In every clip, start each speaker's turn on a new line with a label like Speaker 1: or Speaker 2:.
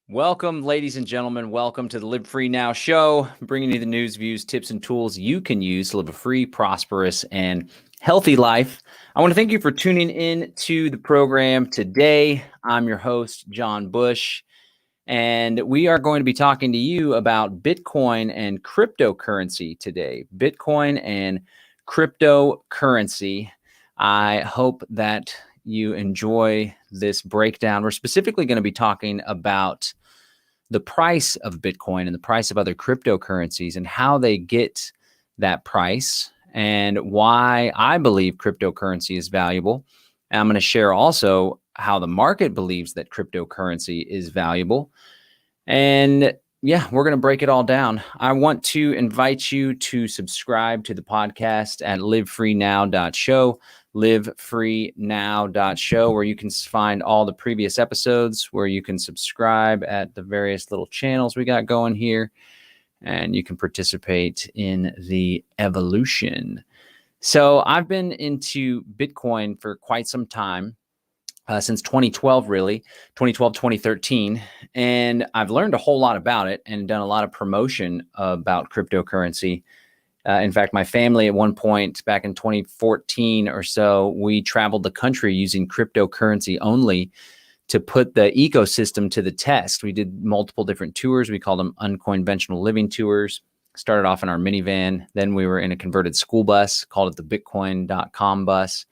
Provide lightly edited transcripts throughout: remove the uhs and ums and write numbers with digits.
Speaker 1: Welcome, ladies and gentlemen. Welcome to the Live Free Now show, bringing you the news, views, tips, and tools you can use to live a free, prosperous, and healthy life. I want to thank you for tuning in to the program today. I'm your host, John Bush, and we are going to be talking to you about Bitcoin and cryptocurrency today. Bitcoin and cryptocurrency. I hope that you enjoy this breakdown. We're specifically going to be talking about the price of Bitcoin and the price of other cryptocurrencies and how they get that price and why I believe cryptocurrency is valuable. And I'm going to share also how the market believes that cryptocurrency is valuable. And yeah, we're going to break it all down. I want to invite you to subscribe to the podcast at livefreenow.show, livefreenow.show, where you can find all the previous episodes, where you can subscribe at the various little channels we got going here, and you can participate in the evolution. So I've been into Bitcoin for quite some time. Since 2012, really, 2012, 2013. And I've learned a whole lot about it and done a lot of promotion about cryptocurrency. In fact, my family at one point back in 2014 or so, we traveled the country using cryptocurrency only to put the ecosystem to the test. We did multiple different tours. We called them unconventional living tours. Started off in our minivan. Then we were in a converted school bus, called it the Bitcoin.com bus.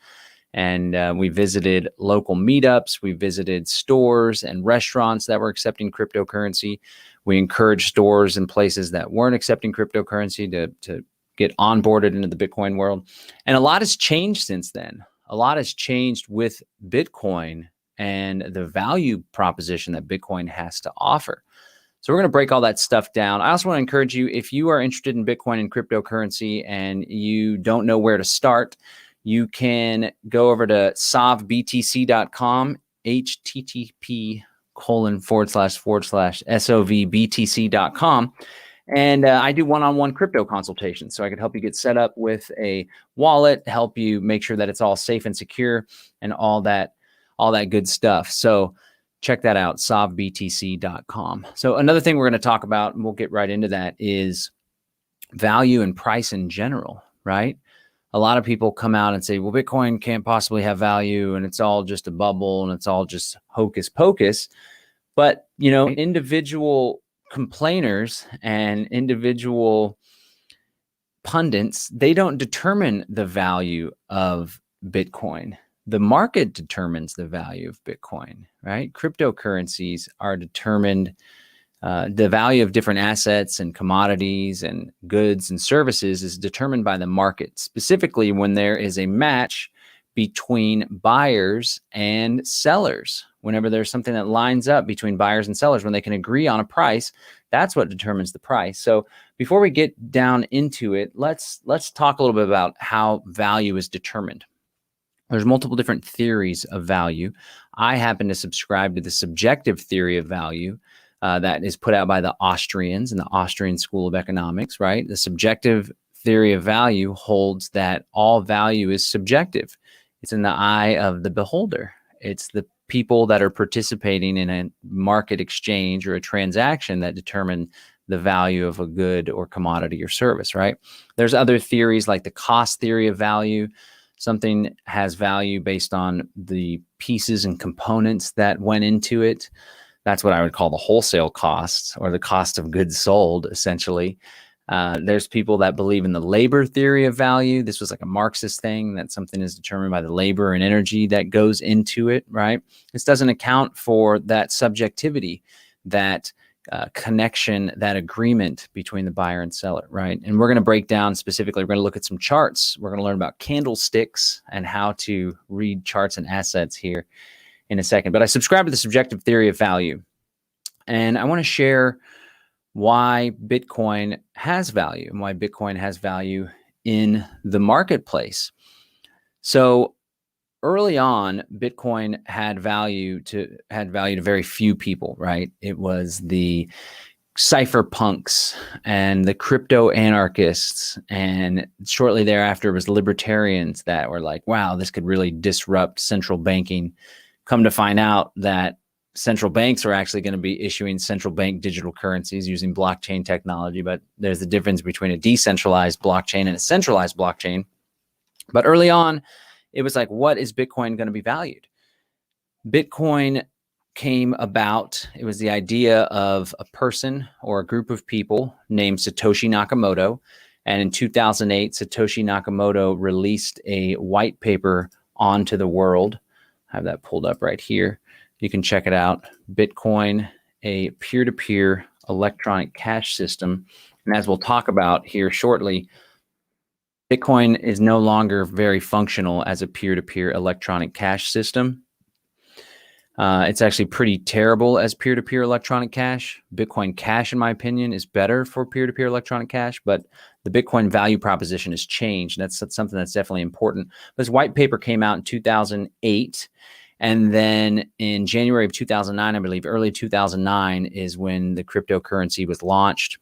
Speaker 1: And we visited local meetups. We visited stores and restaurants that were accepting cryptocurrency. We encouraged stores and places that weren't accepting cryptocurrency to get onboarded into the Bitcoin world. And a lot has changed since then. A lot has changed with Bitcoin and the value proposition that Bitcoin has to offer. So we're going to break all that stuff down. I also want to encourage you, if you are interested in Bitcoin and cryptocurrency and you don't know where to start, you can go over to sovbtc.com, http://sovbtc.com. And I do one-on-one crypto consultations. So I could help you get set up with a wallet, help you make sure that it's all safe and secure and all that good stuff. So check that out, sovbtc.com. So another thing we're going to talk about, and we'll get right into that, is value and price in general, right? A lot of people come out and say, well, Bitcoin can't possibly have value and it's all just a bubble and it's all just hocus pocus. But, you know, individual complainers and individual pundits, they don't determine the value of Bitcoin. The market determines the value of Bitcoin, right? Cryptocurrencies are determined. The value of different assets and commodities and goods and services is determined by the market, specifically when there is a match between buyers and sellers. Whenever there's something that lines up between buyers and sellers, when they can agree on a price, that's what determines the price. So before we get down into it, let's talk a little bit about how value is determined. There's multiple different theories of value. I happen to subscribe to the subjective theory of value. That is put out by the Austrians in the Austrian School of Economics, right? The subjective theory of value holds that all value is subjective. It's in the eye of the beholder. It's the people that are participating in a market exchange or a transaction that determine the value of a good or commodity or service, right? There's other theories like the cost theory of value. Something has value based on the pieces and components that went into it. That's what I would call the wholesale costs, or the cost of goods sold, essentially. There's people that believe in the labor theory of value. This was like a Marxist thing, that something is determined by the labor and energy that goes into it, right? This doesn't account for that subjectivity, that connection, that agreement between the buyer and seller, right? And we're going to break down specifically, we're going to look at some charts. We're going to learn about candlesticks and how to read charts and assets here in a second. But I subscribe to the subjective theory of value. And I want to share why Bitcoin has value and why Bitcoin has value in the marketplace. So early on, Bitcoin had value to very few people, right? It was the cypherpunks and the crypto anarchists, and shortly thereafter it was libertarians that were like, wow, this could really disrupt central banking. Come to find out that central banks are actually going to be issuing central bank digital currencies using blockchain technology. But there's a difference between a decentralized blockchain and a centralized blockchain. But early on, it was like, what is Bitcoin going to be valued? Bitcoin came about, it was the idea of a person or a group of people named Satoshi Nakamoto. And in 2008, Satoshi Nakamoto released a white paper onto the world. I have that pulled up right here. You can check it out. Bitcoin, a peer-to-peer electronic cash system. And as we'll talk about here shortly, Bitcoin is no longer very functional as a peer-to-peer electronic cash system. It's actually pretty terrible as peer-to-peer electronic cash. Bitcoin Cash, in my opinion, is better for peer-to-peer electronic cash, but the Bitcoin value proposition has changed. That's something that's definitely important. This white paper came out in 2008, and then in January of 2009, I believe, early 2009 is when the cryptocurrency was launched.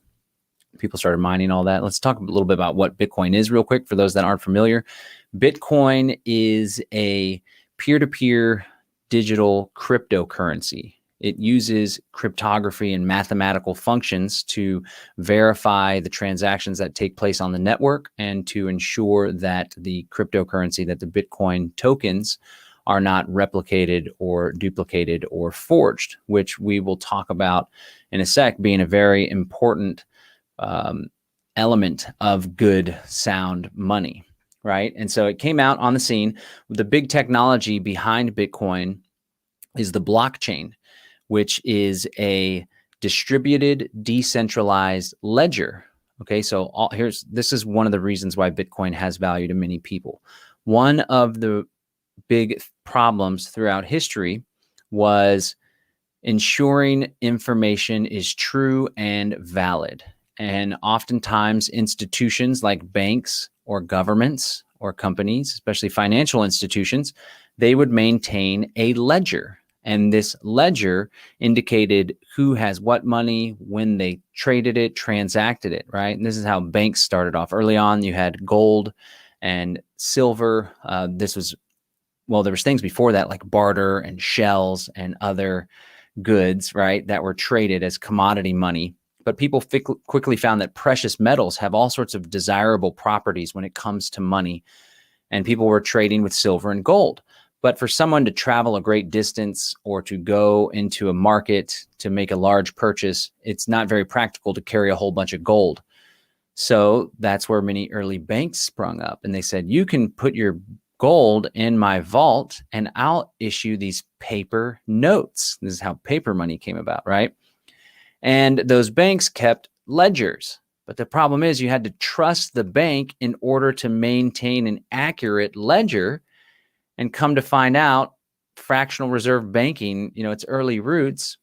Speaker 1: People started mining all that. Let's talk a little bit about what Bitcoin is real quick for those that aren't familiar. Bitcoin is a peer-to-peer digital cryptocurrency. It uses cryptography and mathematical functions to verify the transactions that take place on the network and to ensure that the cryptocurrency, that the Bitcoin tokens, are not replicated or duplicated or forged, which we will talk about in a sec, being a very important element of good, sound money. Right. And so it came out on the scene. The big technology behind Bitcoin is the blockchain, which is a distributed, decentralized ledger. Okay. So this is one of the reasons why Bitcoin has value to many people. One of the big problems throughout history was ensuring information is true and valid. And oftentimes institutions like banks or governments or companies, especially financial institutions, they would maintain a ledger. And this ledger indicated who has what money, when they traded it, transacted it, right? And this is how banks started off. Early on, you had gold and silver. There was things before that like barter and shells and other goods, right, that were traded as commodity money. But people quickly found that precious metals have all sorts of desirable properties when it comes to money. And people were trading with silver and gold. But for someone to travel a great distance or to go into a market to make a large purchase, it's not very practical to carry a whole bunch of gold. So that's where many early banks sprung up. And they said, you can put your gold in my vault and I'll issue these paper notes. This is how paper money came about, right? And those banks kept ledgers. But the problem is you had to trust the bank in order to maintain an accurate ledger. And come to find out, fractional reserve banking, its early roots,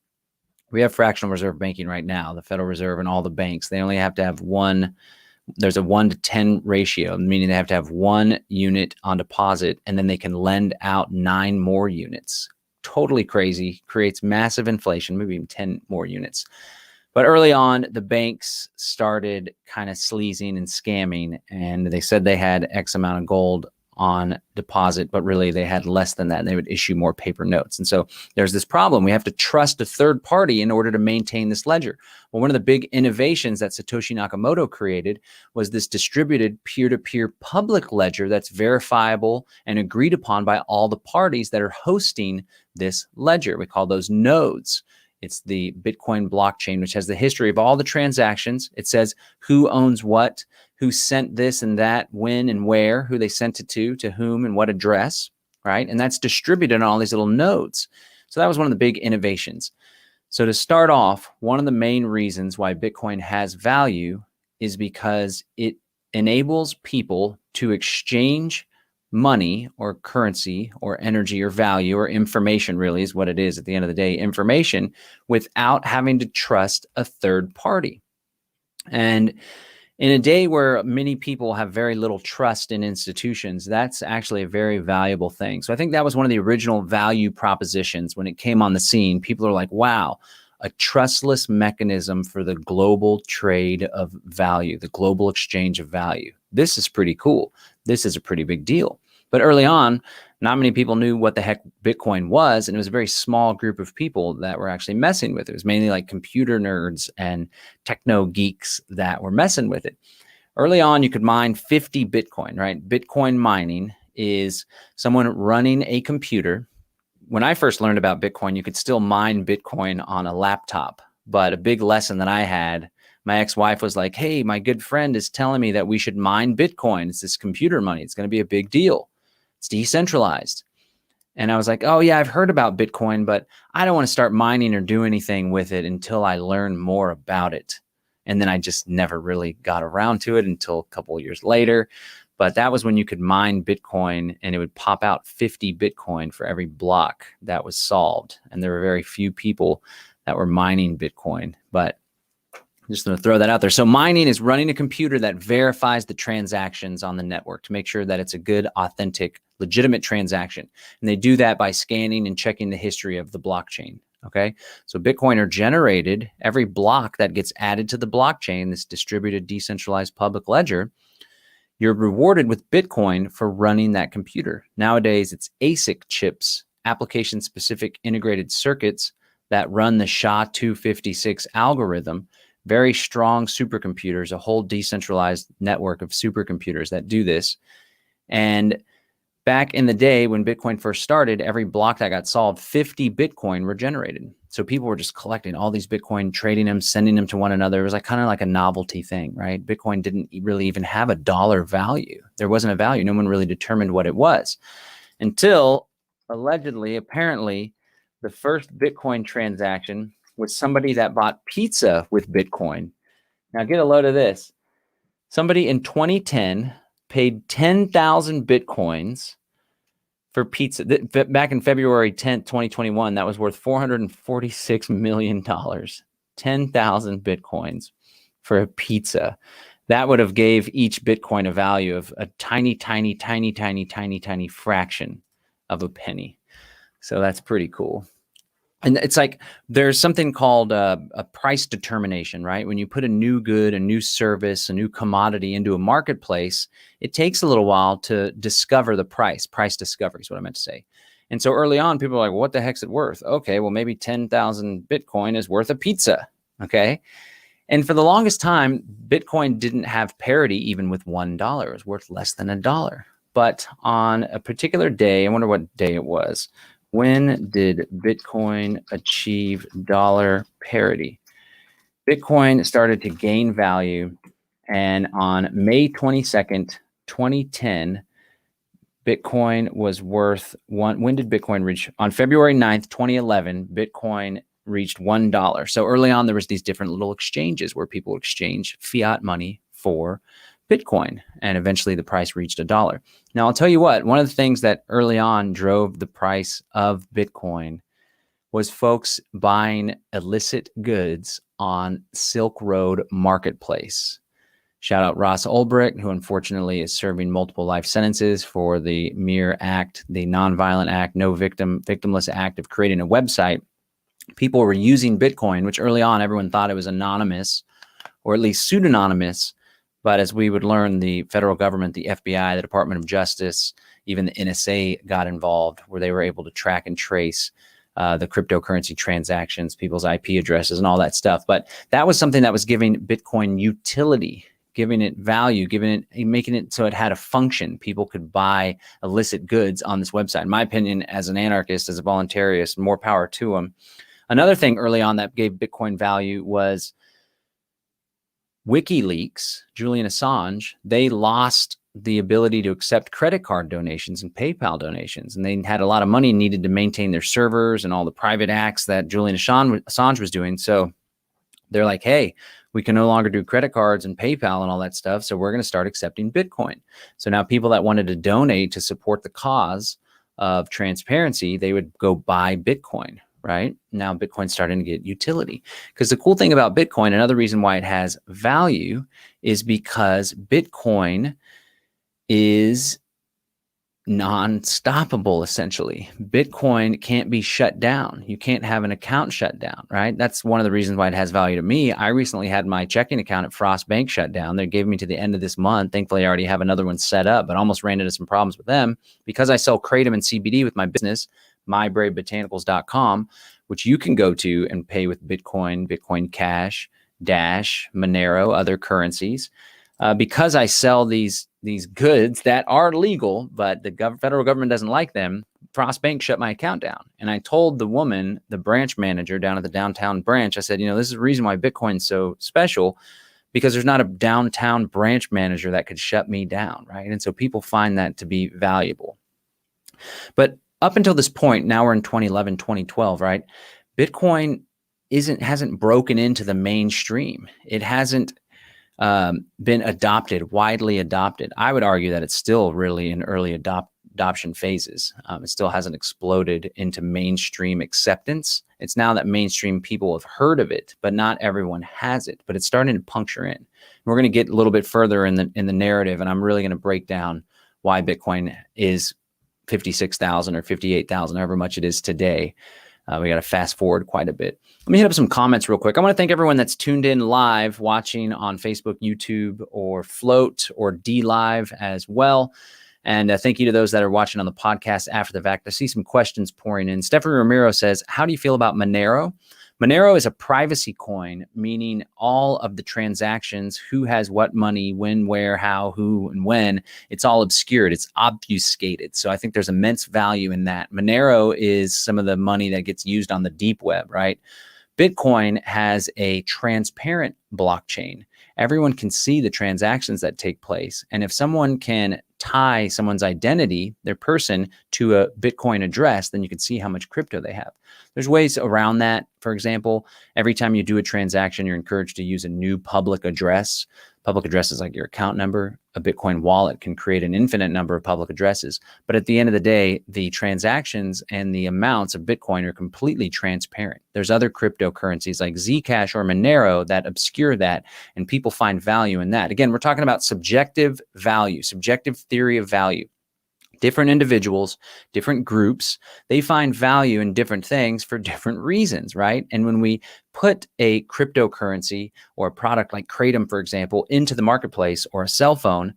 Speaker 1: we have fractional reserve banking right now, the Federal Reserve and all the banks. They only have to have there's a 1 to 10 ratio, meaning they have to have 1 unit on deposit, and then they can lend out 9 more units. Totally crazy, creates massive inflation, maybe even 10 more units. But early on, the banks started kind of sleazing and scamming, and they said they had X amount of gold on deposit, but really they had less than that. And they would issue more paper notes. And so there's this problem. We have to trust a third party in order to maintain this ledger. Well, one of the big innovations that Satoshi Nakamoto created was this distributed peer-to-peer public ledger that's verifiable and agreed upon by all the parties that are hosting this ledger. We call those nodes. It's the Bitcoin blockchain, which has the history of all the transactions. It says who owns what, who sent this and that, when and where, who they sent it to whom and what address, right? And that's distributed on all these little nodes. So that was one of the big innovations. So to start off, one of the main reasons why Bitcoin has value is because it enables people to exchange money or currency or energy or value or information, really is what it is at the end of the day, information, without having to trust a third party. And in a day where many people have very little trust in institutions, that's actually a very valuable thing. So I think that was one of the original value propositions when it came on the scene. People are like, wow, a trustless mechanism for the global trade of value, the global exchange of value. This is pretty cool. This is a pretty big deal. But early on, Not many people knew what the heck Bitcoin was, and it was a very small group of people that were actually messing with it. It was mainly like computer nerds and techno geeks that were messing with it. Early on, you could mine 50 Bitcoin, right? Bitcoin mining is someone running a computer. When I first learned about Bitcoin, you could still mine Bitcoin on a laptop. But a big lesson that I had, my ex-wife was like, hey, my good friend is telling me that we should mine Bitcoin. It's this computer money. It's going to be a big deal. It's decentralized. And I was like, oh, yeah, I've heard about Bitcoin, but I don't want to start mining or do anything with it until I learn more about it. And then I just never really got around to it until a couple of years later. But that was when you could mine Bitcoin, and it would pop out 50 Bitcoin for every block that was solved. And there were very few people that were mining Bitcoin. But I'm just going to throw that out there. So mining is running a computer that verifies the transactions on the network to make sure that it's a good, authentic, legitimate transaction. And they do that by scanning and checking the history of the blockchain. Okay. So Bitcoin are generated. Every block that gets added to the blockchain, this distributed, decentralized public ledger, you're rewarded with Bitcoin for running that computer. Nowadays, it's ASIC chips, application-specific integrated circuits that run the SHA-256 algorithm. Very strong supercomputers, a whole decentralized network of supercomputers that do this. And back in the day when Bitcoin first started, every block that got solved, 50 Bitcoin were generated. So people were just collecting all these Bitcoin, trading them, sending them to one another. It was like kind of like a novelty thing, right? Bitcoin didn't really even have a dollar value. There wasn't a value. No one really determined what it was until allegedly, apparently, the first Bitcoin transaction was somebody that bought pizza with Bitcoin. Now get a load of this. Somebody in 2010 paid 10,000 Bitcoins for pizza. Back in February 10th, 2021, that was worth $446 million. 10,000 Bitcoins for a pizza. That would have gave each Bitcoin a value of a tiny fraction of a penny. So that's pretty cool. And it's like there's something called a price determination, right? When you put a new good, a new service, a new commodity into a marketplace, it takes a little while to discover the price. Price discovery is what I meant to say. And so early on, people are like, well, what the heck's it worth? Okay, well, maybe 10,000 Bitcoin is worth a pizza. Okay. And for the longest time, Bitcoin didn't have parity even with $1. It was worth less than $1. But on a particular day, I wonder what day it was. When did Bitcoin achieve dollar parity? Bitcoin started to gain value, and on May 22nd, 2010, Bitcoin was worth one. When did Bitcoin reach? On February 9th, 2011, Bitcoin reached $1. So early on, there was these different little exchanges where people exchange fiat money for Bitcoin, and eventually the price reached $1. Now, I'll tell you what, one of the things that early on drove the price of Bitcoin was folks buying illicit goods on Silk Road Marketplace. Shout out Ross Ulbricht, who unfortunately is serving multiple life sentences for the mere act, the nonviolent act, victimless act of creating a website. People were using Bitcoin, which early on everyone thought it was anonymous or at least pseudonymous. But as we would learn, the federal government, the FBI, the Department of Justice, even the NSA got involved, where they were able to track and trace the cryptocurrency transactions, people's IP addresses, and all that stuff. But that was something that was giving Bitcoin utility, giving it value, making it so it had a function. People could buy illicit goods on this website. In my opinion, as an anarchist, as a voluntarist, more power to them. Another thing early on that gave Bitcoin value was WikiLeaks, Julian Assange. They lost the ability to accept credit card donations and PayPal donations. And they had a lot of money and needed to maintain their servers and all the private acts that Julian Assange was doing. So they're like, hey, we can no longer do credit cards and PayPal and all that stuff. So we're going to start accepting Bitcoin. So now people that wanted to donate to support the cause of transparency, they would go buy Bitcoin. Right now, Bitcoin's starting to get utility, because the cool thing about Bitcoin, another reason why it has value, is because Bitcoin is non-stoppable, essentially. Bitcoin can't be shut down. You can't have an account shut down, right? That's one of the reasons why it has value to me. I recently had my checking account at Frost Bank shut down. They gave me to the end of this month. Thankfully, I already have another one set up, but almost ran into some problems with them because I sell kratom and CBD with my business, mybraidbotanicals.com, which you can go to and pay with Bitcoin, Bitcoin Cash, Dash, Monero, other currencies. Because I sell these goods that are legal, but the federal government doesn't like them, Frost Bank shut my account down. And I told the woman, the branch manager down at the downtown branch, I said, this is the reason why Bitcoin's so special, because there's not a downtown branch manager that could shut me down, right? And so people find that to be valuable. But up until this point, now we're in 2011, 2012, right? Bitcoin hasn't broken into the mainstream. It hasn't been widely adopted. I would argue that it's still really in early adoption phases. It still hasn't exploded into mainstream acceptance. It's now that mainstream people have heard of it, but not everyone has it. But it's starting to puncture in. We're going to get a little bit further in the narrative, and I'm really going to break down why Bitcoin is 56,000 or 58,000, however much it is today. We got to fast forward quite a bit. Let me hit up some comments real quick. I want to thank everyone that's tuned in live, watching on Facebook, YouTube, or Float, or D Live as well. And thank you to those that are watching on the podcast after the fact. I see some questions pouring in. Stephanie Romero says, how do you feel about Monero? Monero is a privacy coin, meaning all of the transactions, who has what money, when, where, how, who, and when, it's all obscured. It's obfuscated. So I think there's immense value in that. Monero is some of the money that gets used on the deep web, right? Bitcoin has a transparent blockchain. Everyone can see the transactions that take place. And if someone can tie someone's identity, their person, to a Bitcoin address, then you can see how much crypto they have. There's ways around that. For example, every time you do a transaction, you're encouraged to use a new public address. Public address is like your account number. A Bitcoin wallet can create an infinite number of public addresses. But at the end of the day, the transactions and the amounts of Bitcoin are completely transparent. There's other cryptocurrencies like Zcash or Monero that obscure that, and people find value in that. Again, we're talking about subjective value, subjective theory of value. Different individuals, different groups, they find value in different things for different reasons, right? And when we put a cryptocurrency or a product like kratom, for example, into the marketplace, or a cell phone,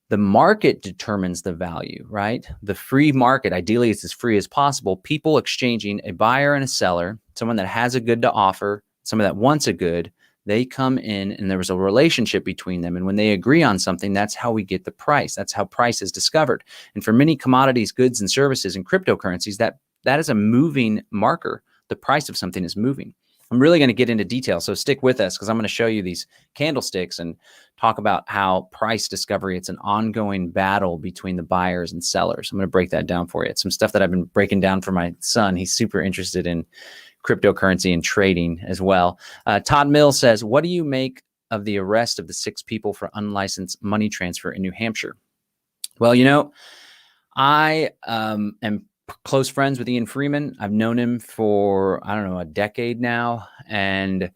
Speaker 1: the market determines the value, right? The free market, ideally it's as free as possible. People exchanging, a buyer and a seller, someone that has a good to offer, someone that wants a good, they come in and there was a relationship between them. And when they agree on something, that's how we get the price. That's how price is discovered. And for many commodities, goods, and services and cryptocurrencies, that is a moving marker. The price of something is moving. I'm really going to get into detail, so stick with us, because I'm going to show you these candlesticks and talk about how price discovery, it's an ongoing battle between the buyers and sellers. I'm going to break that down for you. It's some stuff that I've been breaking down for my son. He's super interested in cryptocurrency and trading as well. Todd Mills says, what do you make of the arrest of the 6 people for unlicensed money transfer in New Hampshire? Well, I am close friends with Ian Freeman. I've known him for, a decade now. And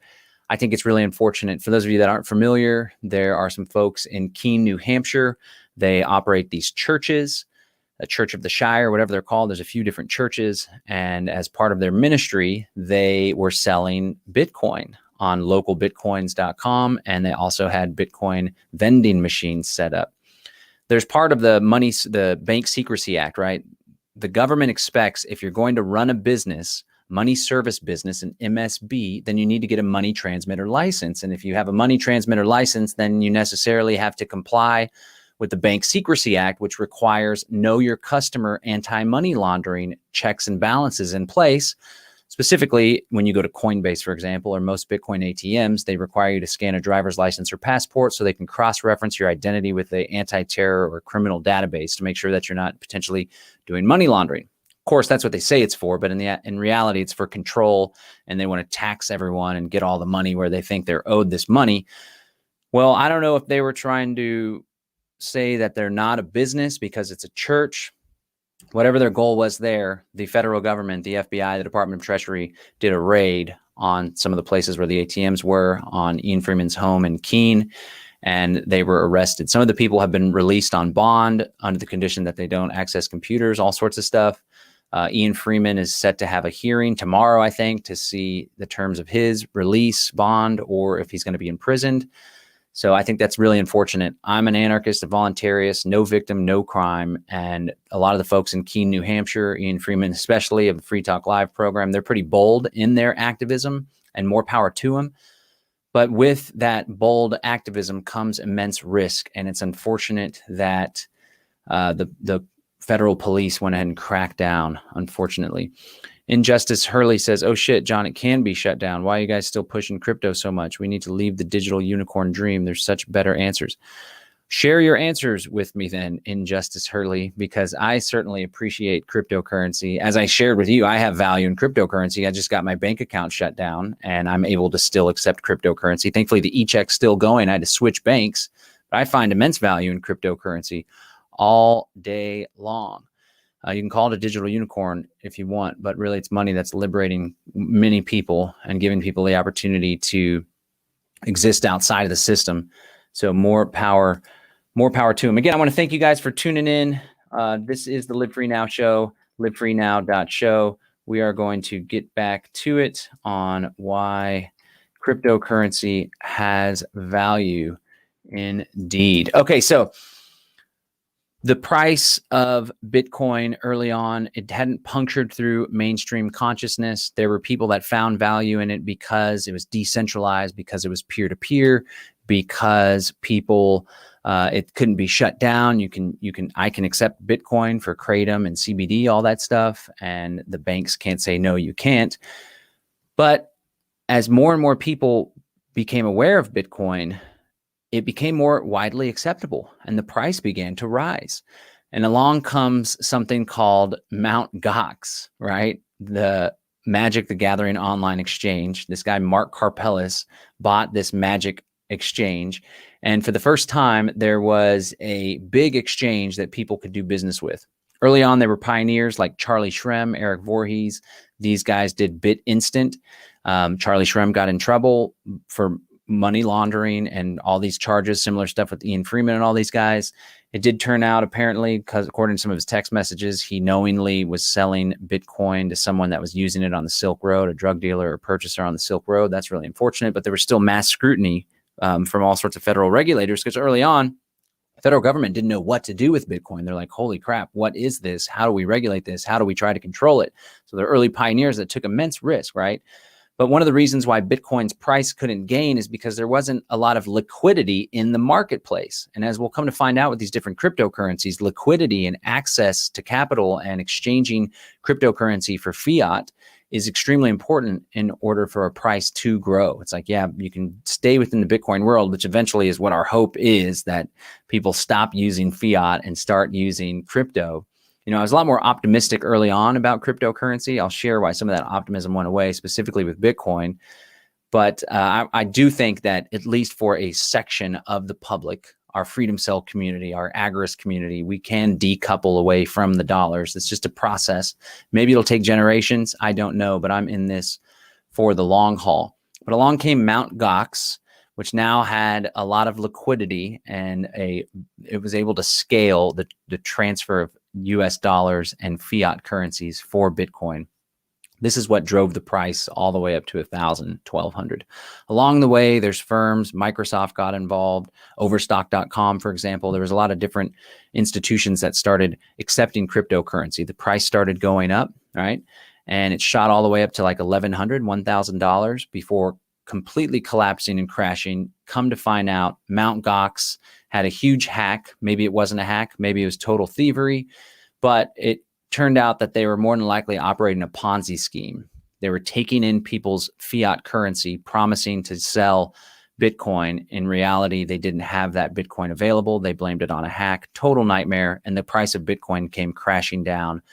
Speaker 1: I think it's really unfortunate. For those of you that aren't familiar, there are some folks in Keene, New Hampshire. They operate these churches, a Church of the Shire, whatever they're called. There's a few different churches. And as part of their ministry, they were selling Bitcoin on localbitcoins.com. And they also had Bitcoin vending machines set up. There's part of the Bank Secrecy Act, right? The government expects, if you're going to run a business, money service business, an MSB, then you need to get a money transmitter license. And if you have a money transmitter license, then you necessarily have to comply with the Bank Secrecy Act, which requires know your customer anti-money laundering checks and balances in place. Specifically, when you go to Coinbase, for example, or most Bitcoin ATMs, they require you to scan a driver's license or passport so they can cross-reference your identity with the anti-terror or criminal database to make sure that you're not potentially doing money laundering. Of course, that's what they say it's for, but in reality, it's for control, and they want to tax everyone and get all the money where they think they're owed this money. Well, I don't know if they were trying to say that they're not a business because it's a church. Whatever their goal was there, the federal government, the FBI, the Department of Treasury did a raid on some of the places where the ATMs were on Ian Freeman's home in Keene. and they were arrested. Some of the people have been released on bond under the condition that they don't access computers, all sorts of stuff. Ian Freeman is set to have a hearing tomorrow, I think, to see the terms of his release, bond, or if he's going to be imprisoned. So I think that's really unfortunate. I'm an anarchist, a voluntarist, no victim, no crime. And a lot of the folks in Keene, New Hampshire, Ian Freeman, especially of the Free Talk Live program, they're pretty bold in their activism, and more power to them. But with that bold activism comes immense risk. And it's unfortunate that the federal police went ahead and cracked down, unfortunately. Injustice Hurley says, oh shit, John, it can be shut down. Why are you guys still pushing crypto so much? We need to leave the digital unicorn dream. There's such better answers. Share your answers with me then, Injustice Hurley, because I certainly appreciate cryptocurrency. As I shared with you, I have value in cryptocurrency. I just got my bank account shut down and I'm able to still accept cryptocurrency. Thankfully, the e-check's still going. I had to switch banks, but I find immense value in cryptocurrency all day long. You can call it a digital unicorn if you want, but really it's money that's liberating many people and giving people the opportunity to exist outside of the system. So more power to them. Again, I want to thank you guys for tuning in. This is the Live Free Now show, livefreenow.show. We are going to get back to it on why cryptocurrency has value indeed. Okay, so the price of Bitcoin early on, it hadn't punctured through mainstream consciousness. There were people that found value in it because it was decentralized, because it was peer-to-peer, because people, it couldn't be shut down. I can accept Bitcoin for Kratom and CBD, all that stuff, and the banks can't say, no, you can't. But as more and more people became aware of Bitcoin, it became more widely acceptable and the price began to rise. And along comes something called Mt. Gox, right? The Magic the Gathering online exchange. This guy, Mark Karpelès, bought this Magic exchange. And for the first time, there was a big exchange that people could do business with. Early on, there were pioneers like Charlie Shrem, Eric Voorhees. These guys did Bit Instant. Charlie Shrem got in trouble for money laundering and all these charges, similar stuff with Ian Freeman and all these guys. It did turn out, apparently, because according to some of his text messages, he knowingly was selling Bitcoin to someone that was using it on the Silk Road, a drug dealer or purchaser on the Silk Road. That's really unfortunate, but there was still mass scrutiny from all sorts of federal regulators, because early on, the federal government didn't know what to do with Bitcoin. They're like, holy crap, what is this? How do we regulate this? How do we try to control it? So they're early pioneers that took immense risk, right? But one of the reasons why Bitcoin's price couldn't gain is because there wasn't a lot of liquidity in the marketplace. And as we'll come to find out with these different cryptocurrencies, liquidity and access to capital and exchanging cryptocurrency for fiat is extremely important in order for a price to grow. It's like, yeah, you can stay within the Bitcoin world, which eventually is what our hope is, that people stop using fiat and start using crypto. You know, I was a lot more optimistic early on about cryptocurrency. I'll share why some of that optimism went away, specifically with Bitcoin. But I do think that at least for a section of the public, our Freedom Cell community, our agorist community, we can decouple away from the dollars. It's just a process. Maybe it'll take generations. I don't know, but I'm in this for the long haul. But along came Mt. Gox, which now had a lot of liquidity, and it was able to scale the transfer of US dollars and fiat currencies for Bitcoin. This is what drove the price all the way up to 1,000, 1,200. Along the way, there's firms, Microsoft got involved, Overstock.com, for example. There was a lot of different institutions that started accepting cryptocurrency. The price started going up, right? And it shot all the way up to like $1,100, $1,000 before completely collapsing and crashing. Come to find out, Mt. Gox had a huge hack. Maybe it wasn't a hack. Maybe it was total thievery, but it turned out that they were more than likely operating a Ponzi scheme. They were taking in people's fiat currency, promising to sell Bitcoin. In reality, they didn't have that Bitcoin available. They blamed it on a hack, total nightmare. And the price of Bitcoin came crashing down,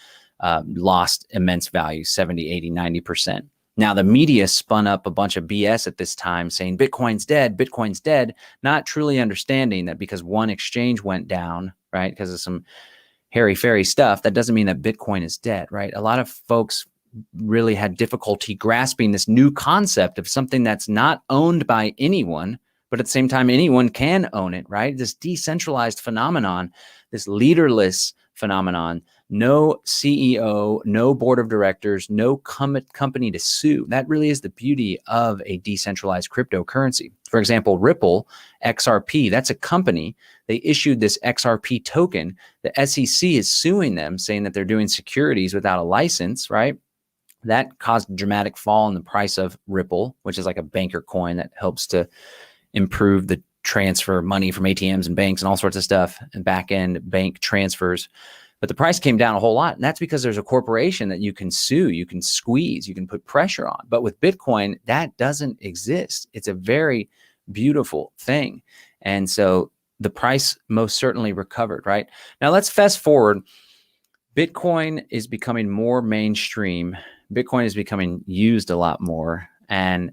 Speaker 1: lost immense value, 70, 80, 90%. Now, the media spun up a bunch of BS at this time saying Bitcoin's dead, not truly understanding that because one exchange went down, right, because of some hairy-fairy stuff, that doesn't mean that Bitcoin is dead, right? A lot of folks really had difficulty grasping this new concept of something that's not owned by anyone, but at the same time, anyone can own it, right? This decentralized phenomenon, this leaderless phenomenon, no CEO, no board of directors, no company to sue. That really is the beauty of a decentralized cryptocurrency. For example, Ripple, XRP, that's a company. They issued this XRP token. The SEC is suing them, saying that they're doing securities without a license, right? That caused a dramatic fall in the price of Ripple, which is like a banker coin that helps to improve the transfer of money from ATMs and banks and all sorts of stuff and back end bank transfers. But the price came down a whole lot. And that's because there's a corporation that you can sue, you can squeeze, you can put pressure on. But with Bitcoin, that doesn't exist. It's a very beautiful thing. And so the price most certainly recovered, right? Now let's fast forward. Bitcoin is becoming more mainstream. Bitcoin is becoming used a lot more. And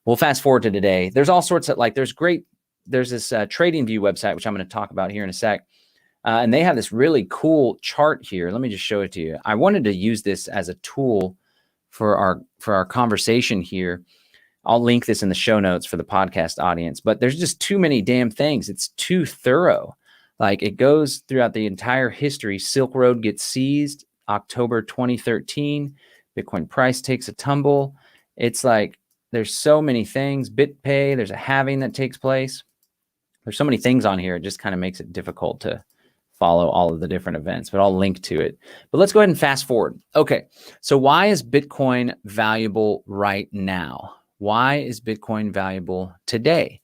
Speaker 1: we'll fast forward to today. There's all sorts of there's this TradingView website, which I'm going to talk about here in a sec. And they have this really cool chart here. Let me just show it to you. I wanted to use this as a tool for our conversation here. I'll link this in the show notes for the podcast audience, but there's just too many damn things. It's too thorough. Like it goes throughout the entire history. Silk Road gets seized, October 2013. Bitcoin price takes a tumble. It's like there's so many things. BitPay, there's a halving that takes place. There's so many things on here. It just kind of makes it difficult to follow all of the different events, but I'll link to it. But let's go ahead and fast forward. Okay, so why is Bitcoin valuable right now? Why is Bitcoin valuable today?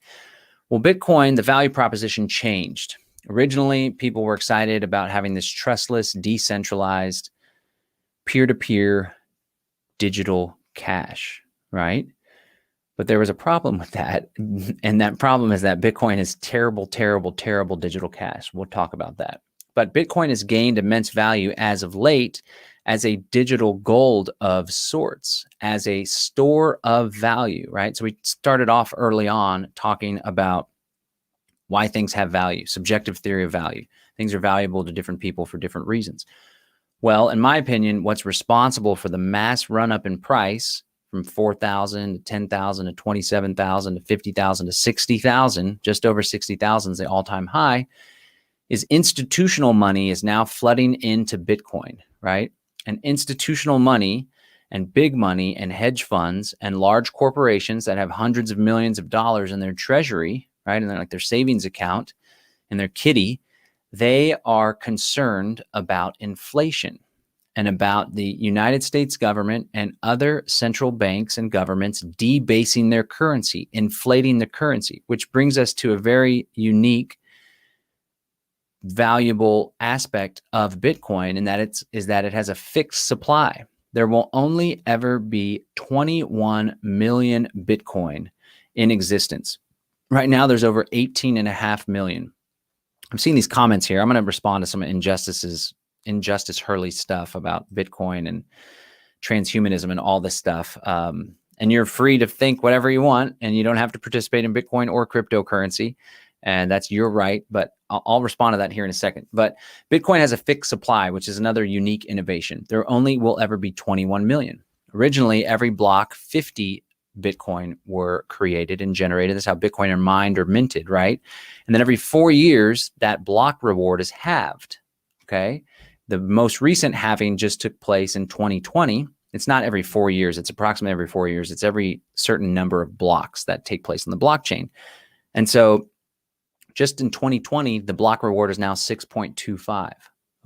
Speaker 1: Well, Bitcoin, the value proposition changed. Originally, people were excited about having this trustless, decentralized, peer-to-peer digital cash, right? But there was a problem with that. And that problem is that Bitcoin is terrible, terrible, terrible digital cash. We'll talk about that. But Bitcoin has gained immense value as of late as a digital gold of sorts, as a store of value, right? So we started off early on talking about why things have value, subjective theory of value. Things are valuable to different people for different reasons. Well, in my opinion, what's responsible for the mass run-up in price from 4,000 to 10,000 to 27,000 to 50,000 to 60,000, just over 60,000 is the all-time high, is institutional money is now flooding into Bitcoin, right? And institutional money and big money and hedge funds and large corporations that have hundreds of millions of dollars in their treasury, right? And they're like their savings account and their kitty, they are concerned about inflation and about the United States government and other central banks and governments debasing their currency, inflating the currency, which brings us to a very unique, valuable aspect of Bitcoin, and that it has a fixed supply. There will only ever be 21 million Bitcoin in existence. Right now, there's over 18.5 million. I'm seeing these comments here. I'm going to respond to some Injustice Hurley stuff about Bitcoin and transhumanism and all this stuff. And you're free to think whatever you want, and you don't have to participate in Bitcoin or cryptocurrency. And that's your right. But I'll respond to that here in a second. But Bitcoin has a fixed supply, which is another unique innovation. There only will ever be 21 million. Originally, every block, 50 Bitcoin were created and generated. That's how Bitcoin are mined or minted, right? And then every 4 years, that block reward is halved, okay? The most recent halving just took place in 2020. It's not every 4 years. It's approximately every 4 years. It's every certain number of blocks that take place on the blockchain. And so just in 2020, the block reward is now 6.25,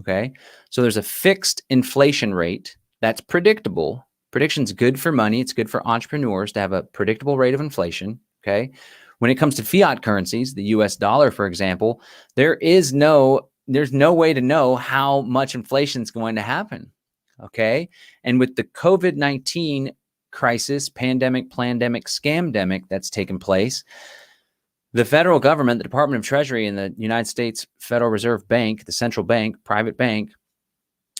Speaker 1: okay? So there's a fixed inflation rate that's predictable. Prediction's good for money. It's good for entrepreneurs to have a predictable rate of inflation, okay? When it comes to fiat currencies, the US dollar, for example, there's no way to know how much inflation is going to happen, okay? And with the COVID-19 crisis, pandemic, scamdemic that's taken place, the federal government, the Department of Treasury, and the United States Federal Reserve Bank, the central bank, private bank,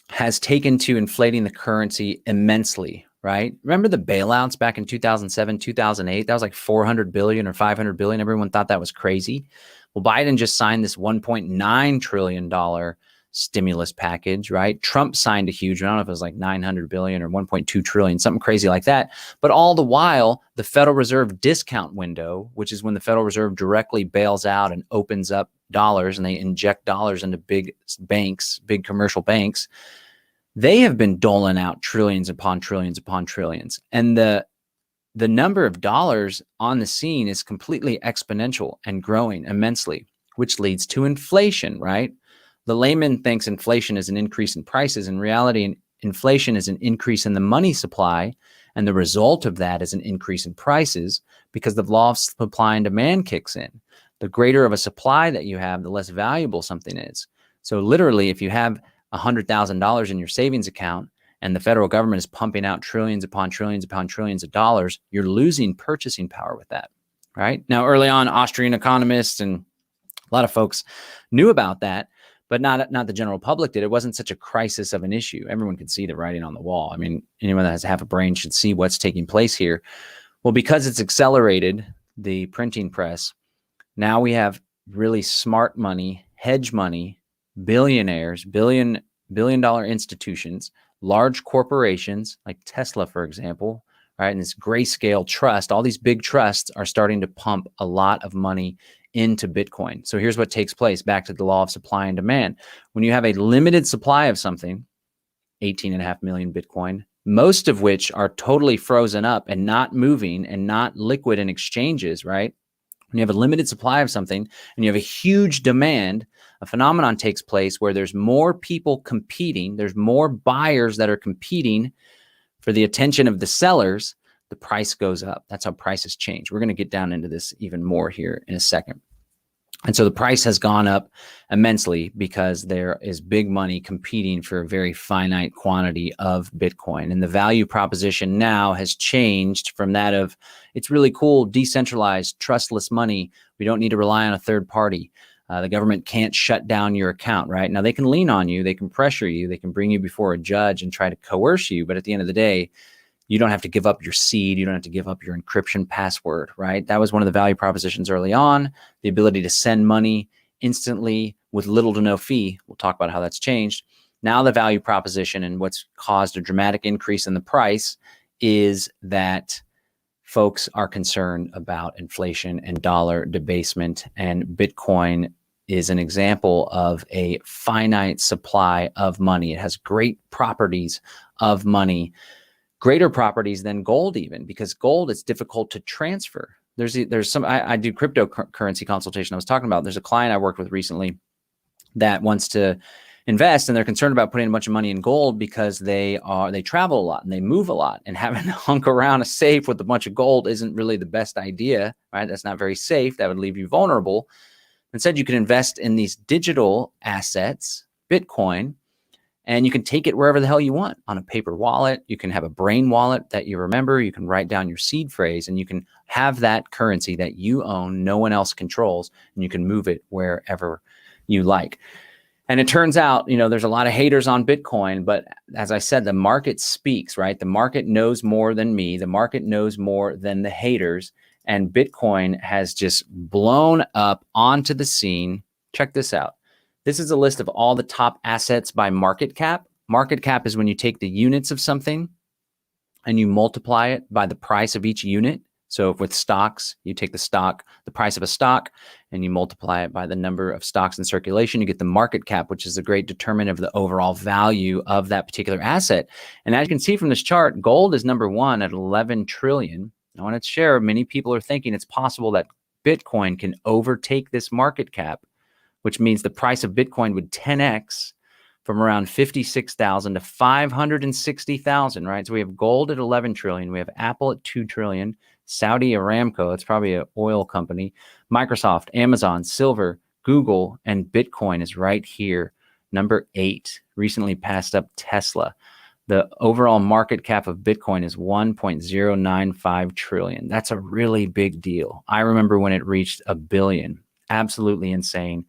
Speaker 1: has taken to inflating the currency immensely, right? Remember the bailouts back in 2007, 2008? That was like 400 billion or 500 billion. Everyone thought that was crazy. Well, Biden just signed this $1.9 trillion stimulus package, right? Trump signed a huge, I don't know if it was like 900 billion or 1.2 trillion, something crazy like that. But all the while, the Federal Reserve discount window, which is when the Federal Reserve directly bails out and opens up dollars and they inject dollars into big banks, big commercial banks, they have been doling out trillions upon trillions upon trillions. And the number of dollars on the scene is completely exponential and growing immensely, which leads to inflation, right? The layman thinks inflation is an increase in prices. In reality, inflation is an increase in the money supply. And the result of that is an increase in prices because the law of supply and demand kicks in. The greater of a supply that you have, the less valuable something is. So literally, if you have $100,000 in your savings account, and the federal government is pumping out trillions upon trillions upon trillions of dollars, you're losing purchasing power with that, right? Now, early on, Austrian economists and a lot of folks knew about that, but not the general public did. It wasn't such a crisis of an issue. Everyone could see the writing on the wall. I mean, anyone that has half a brain should see what's taking place here. Well, because it's accelerated the printing press, now we have really smart money, hedge money, billionaires, billion-dollar institutions, large corporations like Tesla, for example, right? And this grayscale trust, all these big trusts are starting to pump a lot of money into Bitcoin. So here's what takes place, back to the law of supply and demand. When you have a limited supply of something, 18.5 million Bitcoin, most of which are totally frozen up and not moving and not liquid in exchanges, right? When you have a limited supply of something and you have a huge demand, a phenomenon takes place where there's more people competing, there's more buyers that are competing for the attention of the sellers, the price goes up. That's how prices change. We're going to get down into this even more here in a second. And so the price has gone up immensely because there is big money competing for a very finite quantity of Bitcoin. And the value proposition now has changed from that of, it's really cool, decentralized, trustless money. We don't need to rely on a third party. The government can't shut down your account, right? Now, they can lean on you, they can pressure you, they can bring you before a judge and try to coerce you. But at the end of the day, you don't have to give up your seed. You don't have to give up your encryption password, right? That was one of the value propositions early on, the ability to send money instantly with little to no fee. We'll talk about how that's changed. Now the value proposition and what's caused a dramatic increase in the price is that folks are concerned about inflation and dollar debasement, and Bitcoin is an example of a finite supply of money. It has great properties of money, greater properties than gold even, because gold is difficult to transfer. There's some, I do cryptocurrency consultation I was talking about. There's a client I worked with recently that wants to invest, and they're concerned about putting a bunch of money in gold because they travel a lot and they move a lot, and having to hunk around a safe with a bunch of gold isn't really the best idea, right? That's not very safe. That would leave you vulnerable. Instead, you can invest in these digital assets, Bitcoin, and you can take it wherever the hell you want on a paper wallet. You can have a brain wallet that you remember. You can write down your seed phrase, and you can have that currency that you own, no one else controls, and you can move it wherever you like. And it turns out, there's a lot of haters on Bitcoin, but as I said, the market speaks, right? The market knows more than me. The market knows more than the haters. And Bitcoin has just blown up onto the scene. Check this out. This is a list of all the top assets by market cap. Market cap is when you take the units of something and you multiply it by the price of each unit. So if with stocks, you take the price of a stock, and you multiply it by the number of stocks in circulation, you get the market cap, which is a great determinant of the overall value of that particular asset. And as you can see from this chart, gold is number one at 11 trillion. I want to share, many people are thinking it's possible that Bitcoin can overtake this market cap, which means the price of Bitcoin would 10x from around 56,000 to 560,000, right? So we have gold at 11 trillion. We have Apple at 2 trillion. Saudi Aramco, it's probably an oil company, Microsoft, Amazon, silver, Google, and Bitcoin is right here. Number 8, recently passed up Tesla. The overall market cap of Bitcoin is 1.095 trillion. That's a really big deal. I remember when it reached $1 billion. Absolutely insane.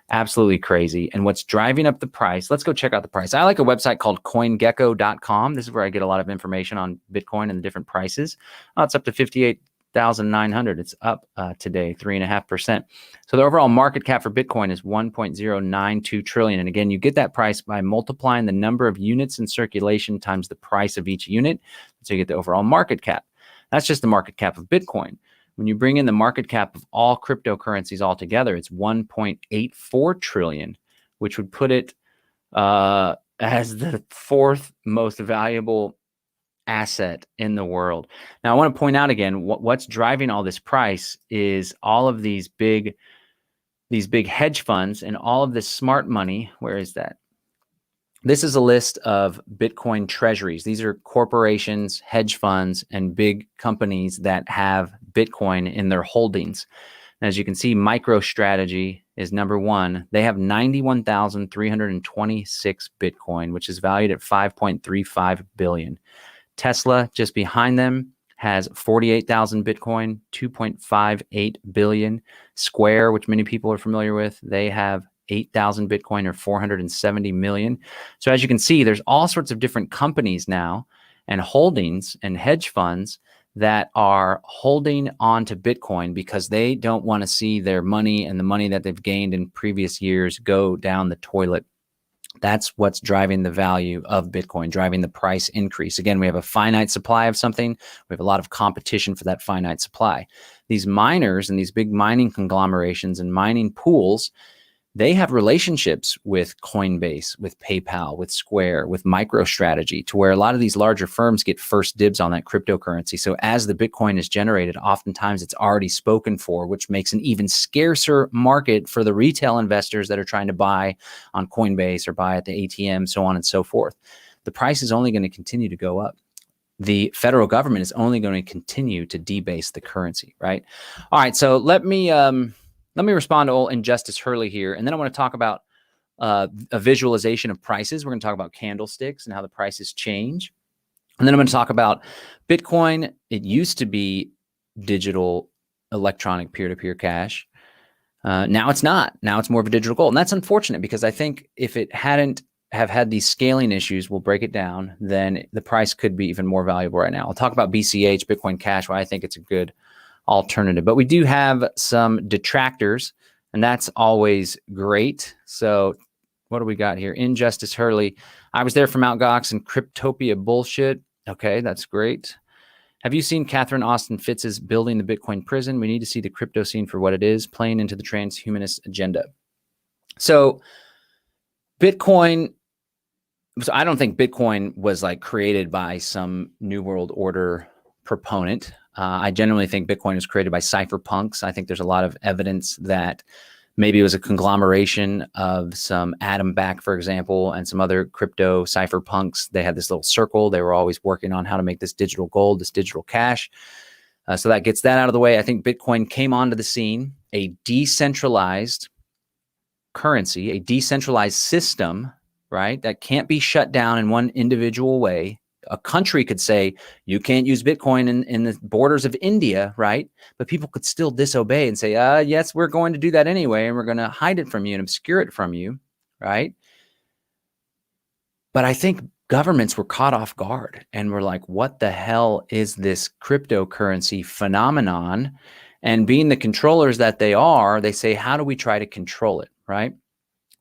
Speaker 1: Absolutely crazy. And what's driving up the price, let's go check out the price. I like a website called coingecko.com. This is where I get a lot of information on Bitcoin and the different prices. It's up to 58 6,900. It's up today, 3.5%. So the overall market cap for Bitcoin is 1.092 trillion. And again, you get that price by multiplying the number of units in circulation times the price of each unit. So you get the overall market cap. That's just the market cap of Bitcoin. When you bring in the market cap of all cryptocurrencies altogether, it's 1.84 trillion, which would put it as the fourth most valuable asset in the world. Now, I want to point out again, what's driving all this price is all of these big hedge funds and all of this smart money. Where is that? This is a list of Bitcoin treasuries. These are corporations, hedge funds, and big companies that have Bitcoin in their holdings. And as you can see, MicroStrategy is number one. They have 91,326 Bitcoin, which is valued at 5.35 billion. Tesla, just behind them, has 48,000 Bitcoin, 2.58 billion. Square, which many people are familiar with, they have 8,000 Bitcoin or 470 million. So as you can see, there's all sorts of different companies now and holdings and hedge funds that are holding on to Bitcoin because they don't want to see their money and the money that they've gained in previous years go down the toilet. That's what's driving the value of Bitcoin, driving the price increase. Again, we have a finite supply of something. We have a lot of competition for that finite supply. These miners and these big mining conglomerations and mining pools, they have relationships with Coinbase, with PayPal, with Square, with MicroStrategy, to where a lot of these larger firms get first dibs on that cryptocurrency. So as the Bitcoin is generated, oftentimes it's already spoken for, which makes an even scarcer market for the retail investors that are trying to buy on Coinbase or buy at the ATM, so on and so forth. The price is only going to continue to go up. The federal government is only going to continue to debase the currency, right? All right, so let me respond to old Injustice Hurley here, and then I want to talk about a visualization of prices. We're going to talk about candlesticks and how the prices change. And then I'm going to talk about Bitcoin. It used to be digital electronic peer-to-peer cash. Now it's not. Now it's more of a digital gold. And that's unfortunate because I think if it hadn't have had these scaling issues, we'll break it down, then the price could be even more valuable right now. I'll talk about BCH, Bitcoin Cash, why I think it's a good alternative. But we do have some detractors, and that's always great. So what do we got here? Injustice Hurley. I was there for Mt. Gox and Cryptopia bullshit. Okay, that's great. Have you seen Catherine Austin Fitz's Building the Bitcoin Prison? We need to see the crypto scene for what it is, playing into the transhumanist agenda. So Bitcoin, so I don't think Bitcoin was like created by some New World Order proponent. I genuinely think Bitcoin was created by cypherpunks. I think there's a lot of evidence that maybe it was a conglomeration of some Atom Back, for example, and some other crypto cypherpunks. They had this little circle. They were always working on how to make this digital gold, this digital cash. So that gets that out of the way. I think Bitcoin came onto the scene, a decentralized currency, a decentralized system, right? That can't be shut down in one individual way. A country could say, you can't use Bitcoin in the borders of India, right? But people could still disobey and say, yes, we're going to do that anyway, and we're going to hide it from you and obscure it from you, right? But I think governments were caught off guard and were like, what the hell is this cryptocurrency phenomenon? And being the controllers that they are, they say, how do we try to control it, right?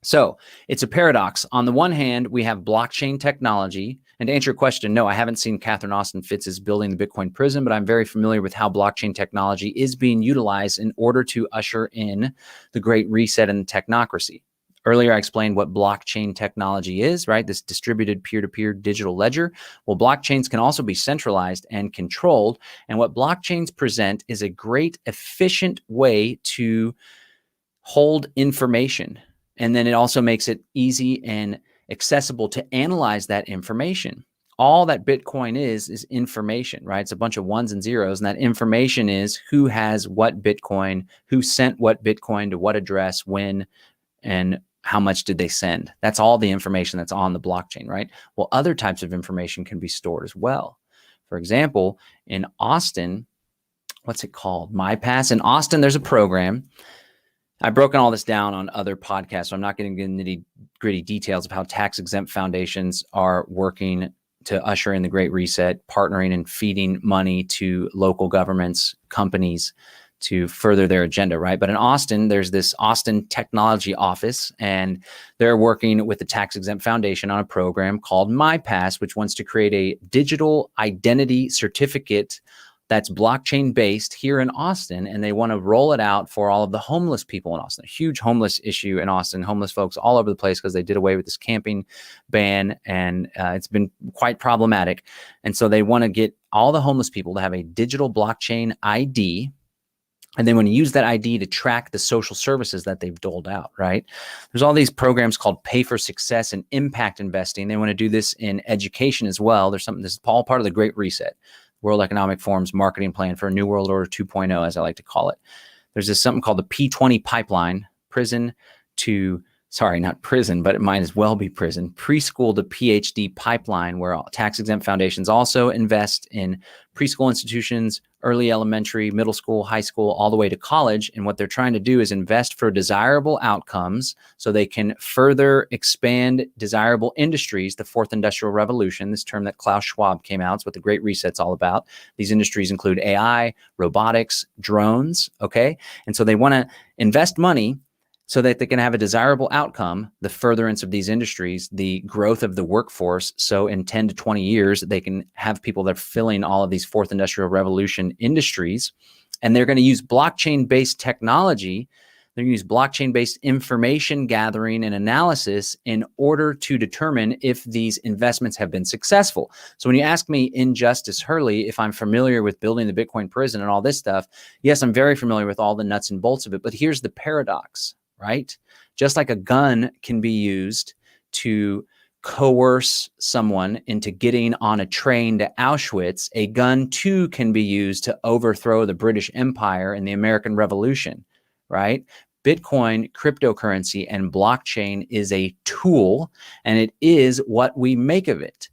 Speaker 1: So it's a paradox. On the one hand, we have blockchain technology. And to answer your question, no, I haven't seen Catherine Austin Fitz's Building the Bitcoin Prison, but I'm very familiar with how blockchain technology is being utilized in order to usher in the Great Reset and technocracy. Earlier, I explained what blockchain technology is, right? This distributed peer-to-peer digital ledger. Well, blockchains can also be centralized and controlled. And what blockchains present is a great, efficient way to hold information. And then it also makes it easy and accessible to analyze that information. All that Bitcoin is information, right? It's a bunch of ones and zeros. And that information is who has what Bitcoin, who sent what Bitcoin to what address, when, and how much did they send. That's all the information that's on the blockchain, right? Well, other types of information can be stored as well. For example, in Austin, what's it called? MyPass. In Austin, there's a program. I've broken all this down on other podcasts, so I'm not getting into nitty-gritty details of how tax-exempt foundations are working to usher in the Great Reset, partnering and feeding money to local governments, companies to further their agenda, right? But in Austin, there's this Austin Technology Office, and they're working with the Tax Exempt Foundation on a program called MyPass, which wants to create a digital identity certificate that's blockchain based here in Austin, and they want to roll it out for all of the homeless people in Austin. A huge homeless issue in Austin, homeless folks all over the place because they did away with this camping ban, and it's been quite problematic. And so they want to get all the homeless people to have a digital blockchain ID, and they want to use that ID to track the social services that they've doled out, right? There's all these programs called Pay for Success and Impact Investing. They want to do this in education as well. This is all part of the Great Reset, World Economic Forum's marketing plan for a New World Order 2.0, as I like to call it. There's this something called the P20 pipeline, not prison, but it might as well be prison, preschool to PhD pipeline, where tax-exempt foundations also invest in preschool institutions, early elementary, middle school, high school, all the way to college. And what they're trying to do is invest for desirable outcomes so they can further expand desirable industries. The fourth industrial revolution, this term that Klaus Schwab came out, it's what the Great Reset's all about. These industries include AI, robotics, drones, okay? And so they want to invest money so that they can have a desirable outcome, the furtherance of these industries, the growth of the workforce. So in 10 to 20 years, they can have people that are filling all of these fourth industrial revolution industries. And they're going to use blockchain-based technology. They're going to use blockchain-based information gathering and analysis in order to determine if these investments have been successful. So when you ask me, Injustice Hurley, if I'm familiar with building the Bitcoin prison and all this stuff, yes, I'm very familiar with all the nuts and bolts of it. But here's the paradox, right? Just like a gun can be used to coerce someone into getting on a train to Auschwitz, a gun too can be used to overthrow the British Empire and the American Revolution, right? Bitcoin, cryptocurrency, and blockchain is a tool, and it is what we make of it.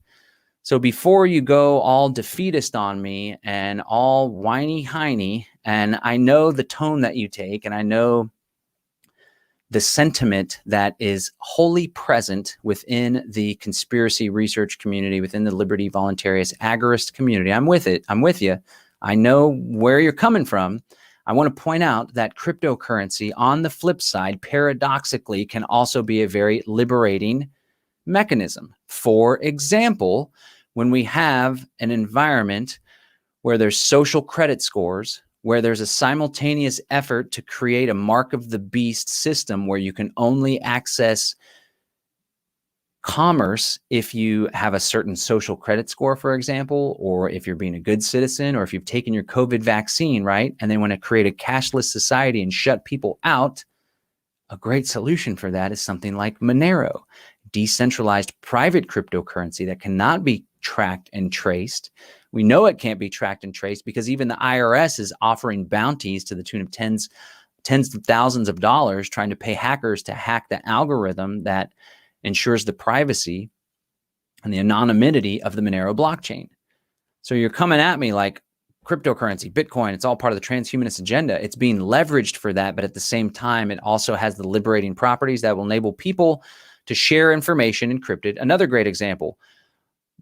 Speaker 1: So before you go all defeatist on me and all whiny-hiney, and I know the tone that you take, and I know the sentiment that is wholly present within the conspiracy research community, within the liberty voluntarist agorist community. I'm with it. I'm with you. I know where you're coming from. I want to point out that cryptocurrency, on the flip side, paradoxically, can also be a very liberating mechanism. For example, when we have an environment where there's social credit scores, where there's a simultaneous effort to create a mark of the beast system where you can only access commerce if you have a certain social credit score, for example, or if you're being a good citizen, or if you've taken your COVID vaccine, right? And they want to create a cashless society and shut people out. A great solution for that is something like Monero, decentralized private cryptocurrency that cannot be tracked and traced. We know it can't be tracked and traced because even the IRS is offering bounties to the tune of tens of thousands of dollars trying to pay hackers to hack the algorithm that ensures the privacy and the anonymity of the Monero blockchain. So you're coming at me like cryptocurrency, Bitcoin, it's all part of the transhumanist agenda. It's being leveraged for that, but at the same time, it also has the liberating properties that will enable people to share information encrypted. Another great example,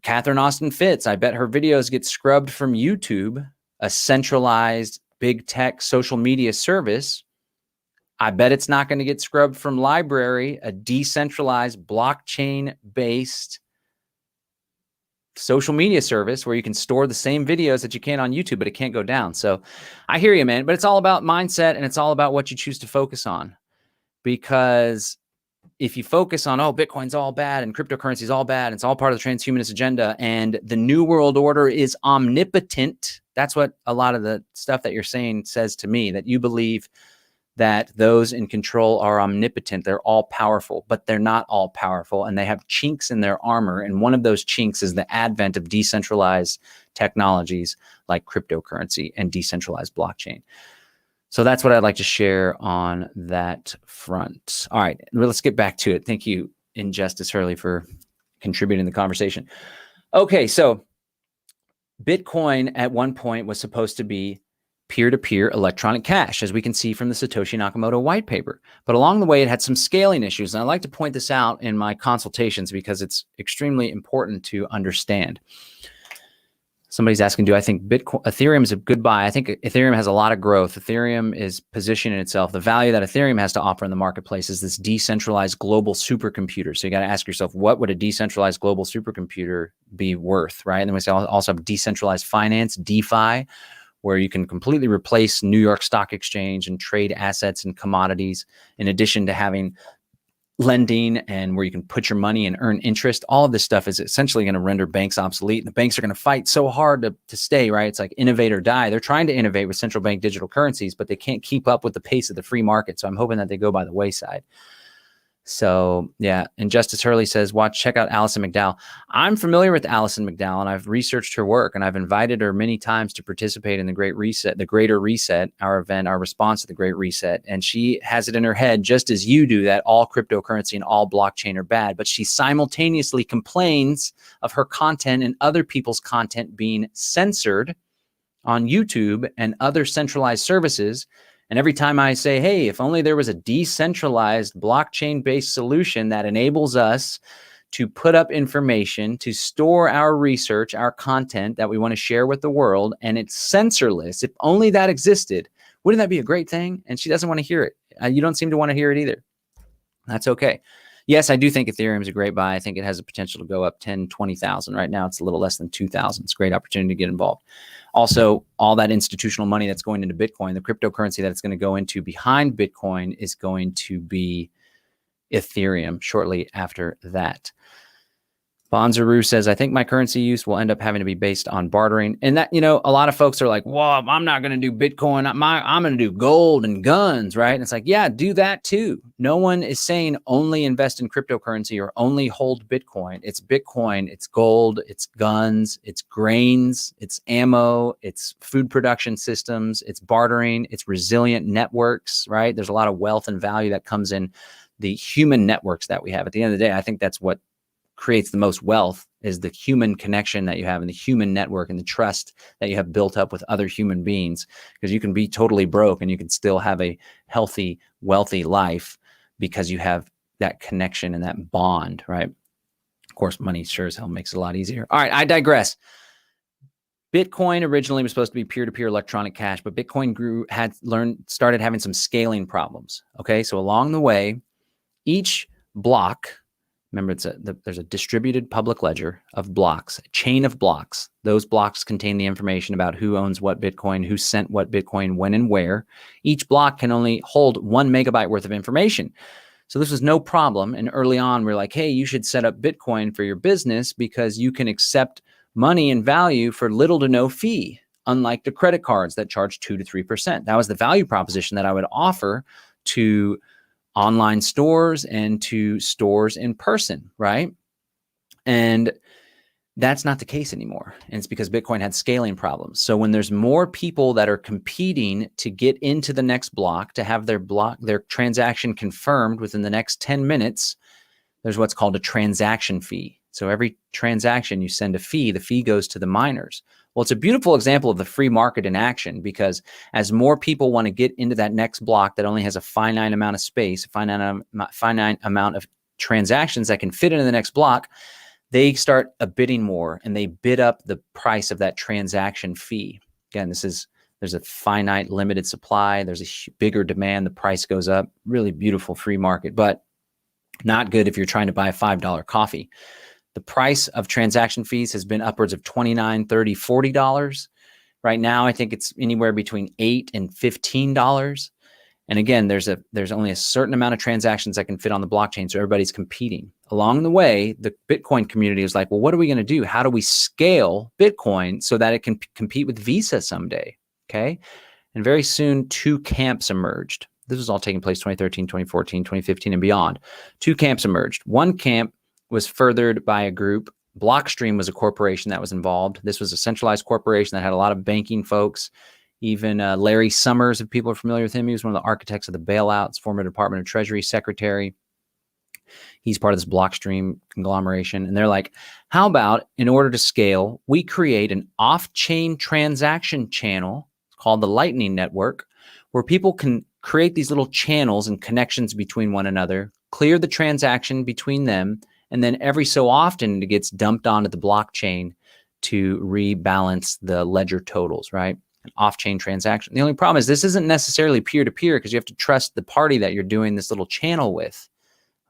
Speaker 1: Catherine Austin Fitts, I bet her videos get scrubbed from YouTube, a centralized big tech social media service. I bet it's not going to get scrubbed from Library, a decentralized blockchain-based social media service where you can store the same videos that you can on YouTube, but it can't go down. So I hear you, man, but it's all about mindset and it's all about what you choose to focus on. Because if you focus on, oh, Bitcoin's all bad and cryptocurrency is all bad, and it's all part of the transhumanist agenda, and the New World Order is omnipotent, that's what a lot of the stuff that you're saying says to me, that you believe that those in control are omnipotent. They're all powerful, but they're not all powerful, and they have chinks in their armor. And one of those chinks is the advent of decentralized technologies like cryptocurrency and decentralized blockchain. So that's what I'd like to share on that front. All right, well, let's get back to it. Thank you, Injustice Hurley, for contributing to the conversation. Okay, so Bitcoin at one point was supposed to be peer-to-peer electronic cash, as we can see from the Satoshi Nakamoto white paper. But along the way, it had some scaling issues. And I like to point this out in my consultations because it's extremely important to understand. Somebody's asking, do I think Ethereum is a good buy? I think Ethereum has a lot of growth. Ethereum is positioning itself. The value that Ethereum has to offer in the marketplace is this decentralized global supercomputer. So you got to ask yourself, what would a decentralized global supercomputer be worth, right? And then we also have decentralized finance, DeFi, where you can completely replace New York Stock Exchange and trade assets and commodities, in addition to having lending and where you can put your money and earn interest. All of this stuff is essentially going to render banks obsolete. The banks are going to fight so hard to stay, right? It's like innovate or die. They're trying to innovate with central bank digital currencies, but they can't keep up with the pace of the free market. So I'm hoping that they go by the wayside. So yeah, and Justice Hurley says, check out Alison McDowell. I'm familiar with Alison McDowell, and I've researched her work, and I've invited her many times to participate in the Great Reset, the Greater Reset, our event, our response to the Great Reset. And she has it in her head, just as you do, that all cryptocurrency and all blockchain are bad, but she simultaneously complains of her content and other people's content being censored on YouTube and other centralized services. And every time I say, hey, if only there was a decentralized blockchain-based solution that enables us to put up information, to store our research, our content that we want to share with the world, and it's censorless, if only that existed, wouldn't that be a great thing? And she doesn't want to hear it. You don't seem to want to hear it either. That's okay. Yes, I do think Ethereum is a great buy. I think it has the potential to go up 10, 20,000. Right now, it's a little less than 2,000. It's a great opportunity to get involved. Also, all that institutional money that's going into Bitcoin, the cryptocurrency that it's going to go into behind Bitcoin is going to be Ethereum shortly after that. Bonzaru says, I think my currency use will end up having to be based on bartering. And that, a lot of folks are like, well, I'm not going to do Bitcoin. I'm going to do gold and guns, right? And it's like, yeah, do that too. No one is saying only invest in cryptocurrency or only hold Bitcoin. It's Bitcoin, it's gold, it's guns, it's grains, it's ammo, it's food production systems, it's bartering, it's resilient networks, right? There's a lot of wealth and value that comes in the human networks that we have. At the end of the day, I think that's what creates the most wealth, is the human connection that you have and the human network and the trust that you have built up with other human beings, because you can be totally broke and you can still have a healthy, wealthy life because you have that connection and that bond, right? Of course, money sure as hell makes it a lot easier. All right, I digress. Bitcoin originally was supposed to be peer-to-peer electronic cash, but Bitcoin started having some scaling problems. Okay, so along the way, each block, remember, there's a distributed public ledger of blocks, a chain of blocks. Those blocks contain the information about who owns what Bitcoin, who sent what Bitcoin, when and where. Each block can only hold 1 megabyte worth of information. So this was no problem. And early on, we're like, hey, you should set up Bitcoin for your business because you can accept money and value for little to no fee, unlike the credit cards that charge 2 to 3%. That was the value proposition that I would offer to online stores and to stores in person, right? And that's not the case anymore. And it's because Bitcoin had scaling problems. So when there's more people that are competing to get into the next block, to have their transaction confirmed within the next 10 minutes, there's what's called a transaction fee. So every transaction you send a fee, the fee goes to the miners. Well, it's a beautiful example of the free market in action, because as more people want to get into that next block that only has a finite amount of space, a finite amount of transactions that can fit into the next block, they start bidding more and they bid up the price of that transaction fee. Again, there's a finite limited supply. There's a bigger demand. The price goes up. Really beautiful free market, but not good if you're trying to buy a $5 coffee. The price of transaction fees has been upwards of $29, $30, $40. Right now, I think it's anywhere between $8 and $15. And again, there's only a certain amount of transactions that can fit on the blockchain, so everybody's competing. Along the way, the Bitcoin community is like, well, what are we going to do? How do we scale Bitcoin so that it can compete with Visa someday? Okay. And very soon, 2 camps emerged. This was all taking place 2013, 2014, 2015, and beyond. 2 camps emerged. One camp was furthered by a group. Blockstream was a corporation that was involved. This was a centralized corporation that had a lot of banking folks. Even Larry Summers, if people are familiar with him, he was one of the architects of the bailouts, former Department of Treasury secretary. He's part of this Blockstream conglomeration. And they're like, how about, in order to scale, we create an off-chain transaction channel called the Lightning Network, where people can create these little channels and connections between one another, clear the transaction between them, and then every so often it gets dumped onto the blockchain to rebalance the ledger totals, right? An off-chain transaction. The only problem is this isn't necessarily peer-to-peer because you have to trust the party that you're doing this little channel with.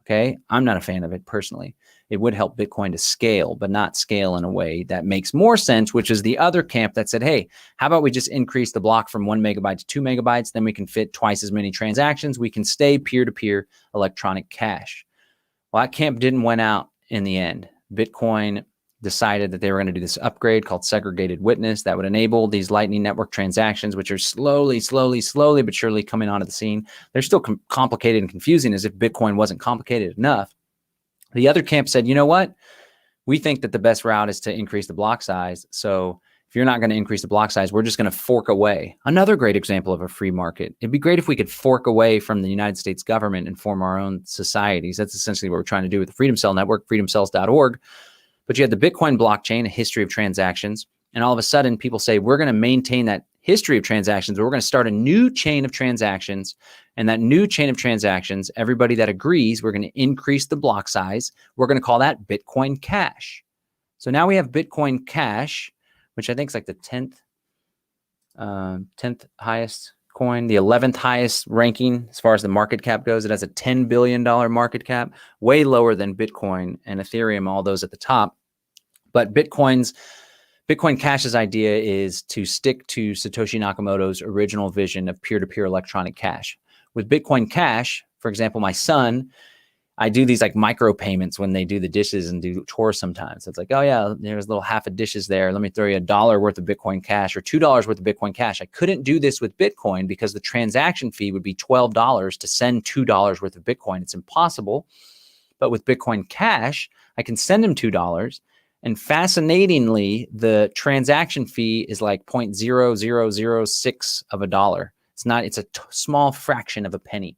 Speaker 1: Okay, I'm not a fan of it personally. It would help Bitcoin to scale, but not scale in a way that makes more sense, which is the other camp that said, hey, how about we just increase the block from 1 megabyte to 2 megabytes? Then we can fit twice as many transactions. We can stay peer-to-peer electronic cash. Well, that camp didn't win out in the end. Bitcoin decided that they were going to do this upgrade called Segregated Witness that would enable these Lightning Network transactions, which are slowly, but surely coming onto the scene. They're still complicated and confusing, as if Bitcoin wasn't complicated enough. The other camp said, you know what? We think that the best route is to increase the block size. So if you're not going to increase the block size, we're just going to fork away. Another great example of a free market. It'd be great if we could fork away from the United States government and form our own societies. That's essentially what we're trying to do with the Freedom Cell Network, freedomcells.org. But you had the Bitcoin blockchain, a history of transactions. And all of a sudden, people say, we're going to maintain that history of transactions, but we're going to start a new chain of transactions. And that new chain of transactions, everybody that agrees, we're going to increase the block size. We're going to call that Bitcoin Cash. So now we have Bitcoin Cash, which I think is like the 10th highest coin, the 11th highest ranking as far as the market cap goes. It has a $10 billion market cap, way lower than Bitcoin and Ethereum, all those at the top. But Bitcoin Cash's idea is to stick to Satoshi Nakamoto's original vision of peer-to-peer electronic cash. With Bitcoin Cash, for example, my son, I do these like micro payments when they do the dishes and do chores sometimes. It's like, oh yeah, there's a little half of dishes there. Let me throw you $1 worth of Bitcoin Cash or $2 worth of Bitcoin Cash. I couldn't do this with Bitcoin because the transaction fee would be $12 to send $2 worth of Bitcoin. It's impossible. But with Bitcoin Cash, I can send him $2. And fascinatingly, the transaction fee is like 0.0006 of a dollar. It's a small fraction of a penny.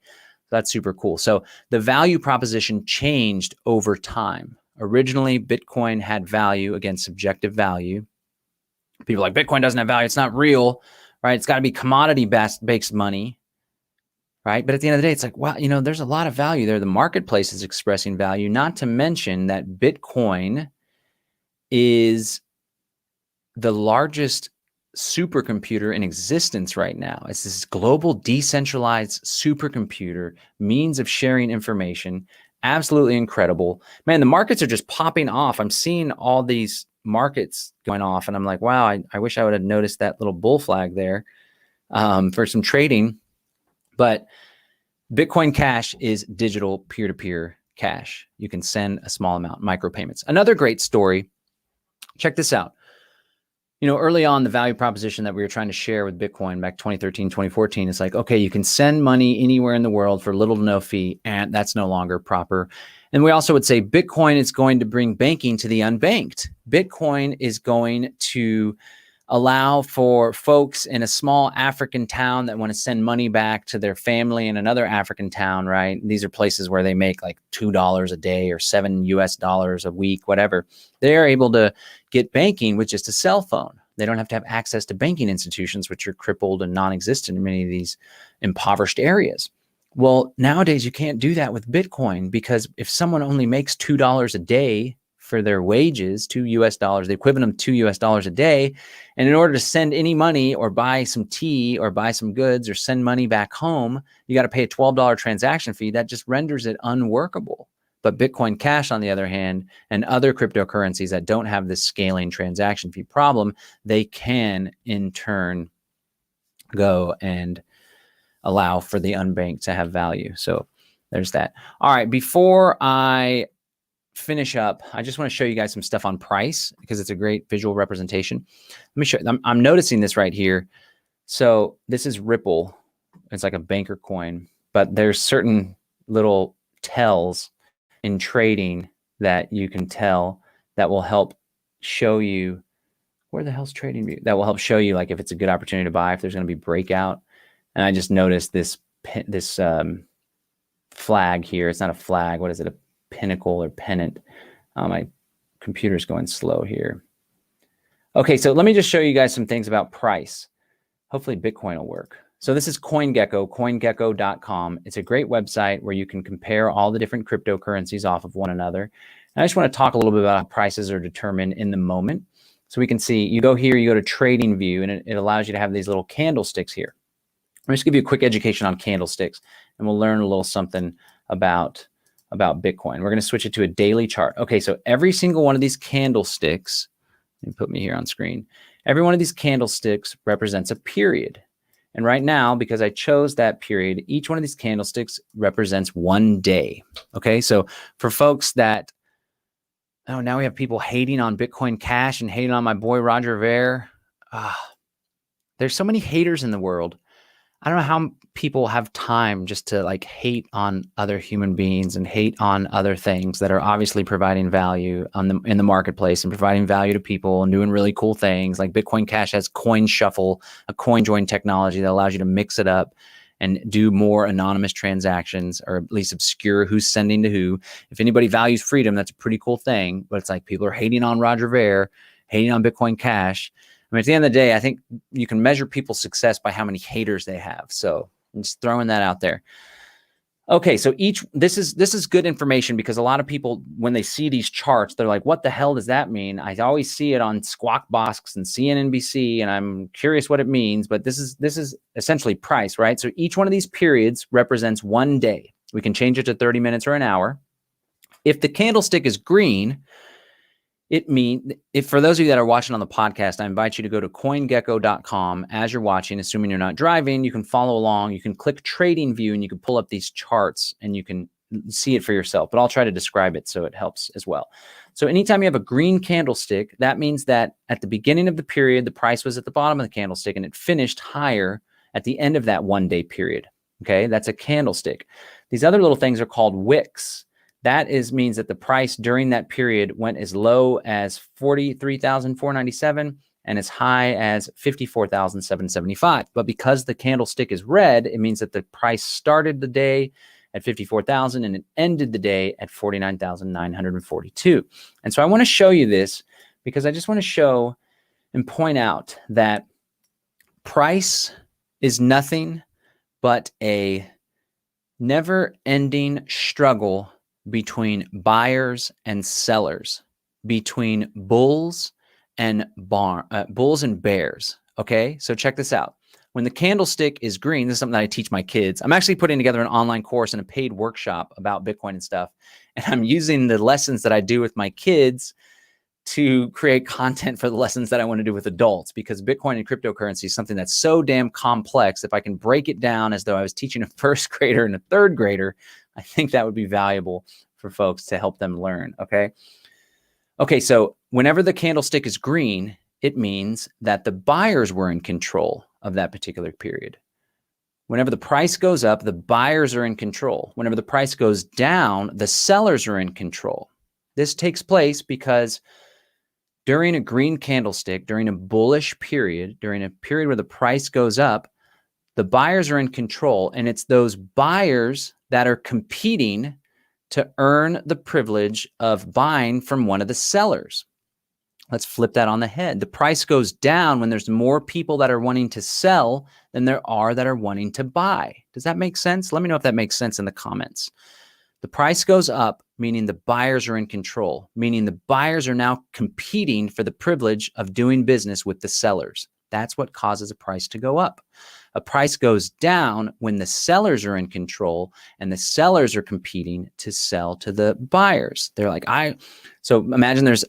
Speaker 1: That's super cool. So the value proposition changed over time. Originally, Bitcoin had value, again, subjective value. People are like, Bitcoin doesn't have value. It's not real, right? It's got to be commodity-based money, right? But at the end of the day, it's like, wow, there's a lot of value there. The marketplace is expressing value, not to mention that Bitcoin is the largest supercomputer in existence right now. It's this global decentralized supercomputer, means of sharing information. Absolutely incredible. Man, the markets are just popping off. I'm seeing all these markets going off, and I'm like, wow, I wish I would have noticed that little bull flag there for some trading. But Bitcoin Cash is digital peer-to-peer cash. You can send a small amount, micropayments. Another great story. Check this out. Early on, the value proposition that we were trying to share with Bitcoin back 2013, 2014, is like, okay, you can send money anywhere in the world for little to no fee, and that's no longer proper. And we also would say Bitcoin is going to bring banking to the unbanked. Bitcoin is going to allow for folks in a small African town that want to send money back to their family in another African town, right? These are places where they make like $2 a day or $7 a week, whatever. They're able to get banking with just a cell phone. They don't have to have access to banking institutions, which are crippled and non-existent in many of these impoverished areas. Well, nowadays you can't do that with Bitcoin, because if someone only makes $2 a day for their wages, $2, the equivalent of $2 a day, and in order to send any money or buy some tea or buy some goods or send money back home, you got to pay a $12 transaction fee. That just renders it unworkable. But Bitcoin Cash, on the other hand, and other cryptocurrencies that don't have this scaling transaction fee problem, they can in turn go and allow for the unbanked to have value. So there's that. All right, before I finish up, I just want to show you guys some stuff on price because it's a great visual representation. Let me show you. I'm noticing this right here. So this is Ripple. It's like a banker coin, but there's certain little tells in trading that you can tell that will help show you where the hell's trading view. That will help show you like if it's a good opportunity to buy, if there's going to be breakout. And I just noticed this flag here. It's not a flag. What is it? A pinnacle or pennant. My computer's going slow here. Okay, so let me just show you guys some things about price. Hopefully Bitcoin will work. So this is CoinGecko, coingecko.com. It's a great website where you can compare all the different cryptocurrencies off of one another. And I just want to talk a little bit about how prices are determined in the moment. So we can see, you go here, you go to Trading View, and it allows you to have these little candlesticks here. I'm just give you a quick education on candlesticks, and we'll learn a little something about Bitcoin. We're going to switch it to a daily chart. Okay, so every single one of these candlesticks, let me put me here on screen. Every one of these candlesticks represents a period. And right now, because I chose that period, each one of these candlesticks represents one day. Okay, so for folks that, oh, now we have people hating on Bitcoin Cash and hating on my boy Roger Ver. There's so many haters in the world. I don't know how people have time just to like hate on other human beings and hate on other things that are obviously providing value in the marketplace and providing value to people and doing really cool things. Like Bitcoin Cash has Coin Shuffle, a coin join technology that allows you to mix it up and do more anonymous transactions, or at least obscure who's sending to who. If anybody values freedom, that's a pretty cool thing. But it's like people are hating on Roger Ver, hating on Bitcoin Cash. I mean, at the end of the day, I think you can measure people's success by how many haters they have. So I'm just throwing that out there. Okay, so this is good information, because a lot of people, when they see these charts, they're like, what the hell does that mean? I always see it on Squawk Box and CNNBC, and I'm curious what it means, but this is essentially price, right? So each one of these periods represents one day. We can change it to 30 minutes or an hour. If the candlestick is green, it means, if for those of you that are watching on the podcast, I invite you to go to coingecko.com as you're watching. Assuming you're not driving, you can follow along. You can click Trading View and you can pull up these charts and you can see it for yourself. But I'll try to describe it so it helps as well. So anytime you have a green candlestick, that means that at the beginning of the period, the price was at the bottom of the candlestick and it finished higher at the end of that one day period. Okay, that's a candlestick. These other little things are called wicks. That means that the price during that period went as low as 43,497 and as high as 54,775. But because the candlestick is red, it means that the price started the day at 54,000 and it ended the day at 49,942. And so I want to show you this because I just want to show and point out that price is nothing but a never-ending struggle between buyers and sellers, between bulls and bears. Okay, so check this out. When the candlestick is green, this is something that I teach my kids. I'm actually putting together an online course and a paid workshop about Bitcoin and stuff. And I'm using the lessons that I do with my kids to create content for the lessons that I want to do with adults, because Bitcoin and cryptocurrency is something that's so damn complex. If I can break it down as though I was teaching a first grader and a third grader, I think that would be valuable for folks to help them learn. Okay, so whenever the candlestick is green, it means that the buyers were in control of that particular period. Whenever the price goes up, the buyers are in control. Whenever the price goes down, the sellers are in control. This takes place because during a green candlestick, during a bullish period, during a period where the price goes up, the buyers are in control, and it's those buyers that are competing to earn the privilege of buying from one of the sellers. Let's flip that on the head. The price goes down when there's more people that are wanting to sell than there are that are wanting to buy. Does that make sense? Let me know if that makes sense in the comments. The price goes up, meaning the buyers are in control, meaning the buyers are now competing for the privilege of doing business with the sellers. That's what causes a price to go up. A price goes down when the sellers are in control and the sellers are competing to sell to the buyers. They're like, so imagine there's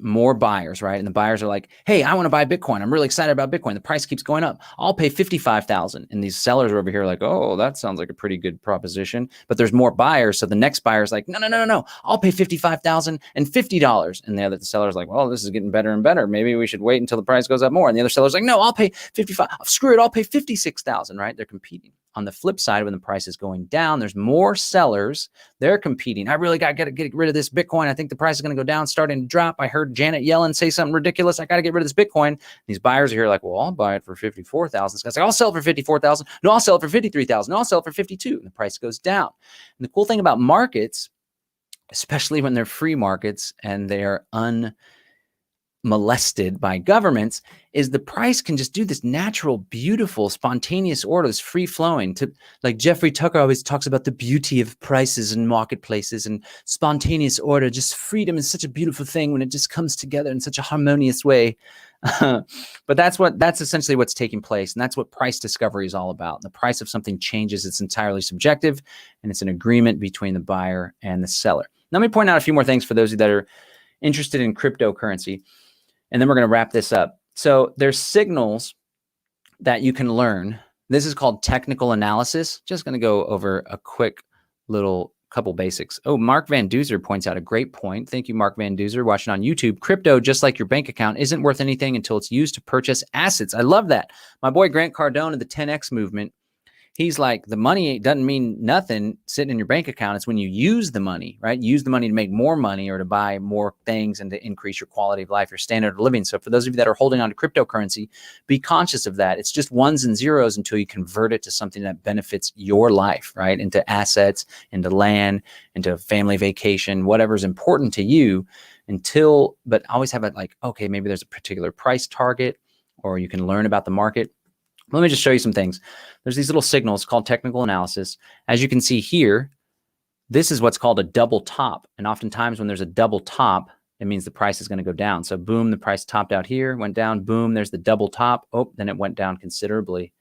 Speaker 1: more buyers, right? And the buyers are like, hey, I want to buy Bitcoin. I'm really excited about Bitcoin. The price keeps going up. I'll pay 55,000. And these sellers are over here like, oh, that sounds like a pretty good proposition. But there's more buyers. So the next buyer's like, no. I'll pay $55,050. And the seller's like, well, this is getting better and better. Maybe we should wait until the price goes up more. And the other seller's like, no, I'll pay 55. Screw it. I'll pay 56,000, right? They're competing. On the flip side, when the price is going down, there's more sellers. They're competing. I really got to get rid of this Bitcoin. I think the price is going to go down, starting to drop. I heard Janet Yellen say something ridiculous. I got to get rid of this Bitcoin. These buyers are here like, well, I'll buy it for 54,000. This guy's like, I'll sell it for 54,000. No, I'll sell it for 53,000. No, I'll sell it for 52. And the price goes down. And the cool thing about markets, especially when they're free markets and they're molested by governments is the price can just do this natural, beautiful, spontaneous order, this free flowing. To like Jeffrey Tucker always talks about the beauty of prices and marketplaces and spontaneous order. Just freedom is such a beautiful thing when it just comes together in such a harmonious way. But that's essentially what's taking place, and that's what price discovery is all about. The price of something changes; it's entirely subjective, and it's an agreement between the buyer and the seller. Now, let me point out a few more things for those of you that are interested in cryptocurrency. And then we're going to wrap this up. So there's signals that you can learn. This is called technical analysis. Just going to go over a quick little couple basics. Oh, Mark Van Duzer points out a great point. Thank you, Mark Van Duzer, watching on YouTube. Crypto, just like your bank account, isn't worth anything until it's used to purchase assets. I love that. My boy Grant Cardone of the 10X movement, he's like, the money doesn't mean nothing sitting in your bank account. It's when you use the money, right? Use the money to make more money or to buy more things and to increase your quality of life, your standard of living. So for those of you that are holding on to cryptocurrency, be conscious of that. It's just ones and zeros until you convert it to something that benefits your life, right? Into assets, into land, into family vacation, whatever's important to you but always have it like, okay, maybe there's a particular price target, or you can learn about the market. Let me just show you some things. There's these little signals called technical analysis. As you can see here, this is what's called a double top. And oftentimes when there's a double top, it means the price is going to go down. So boom, the price topped out here, went down, boom, there's the double top. Oh, then it went down considerably.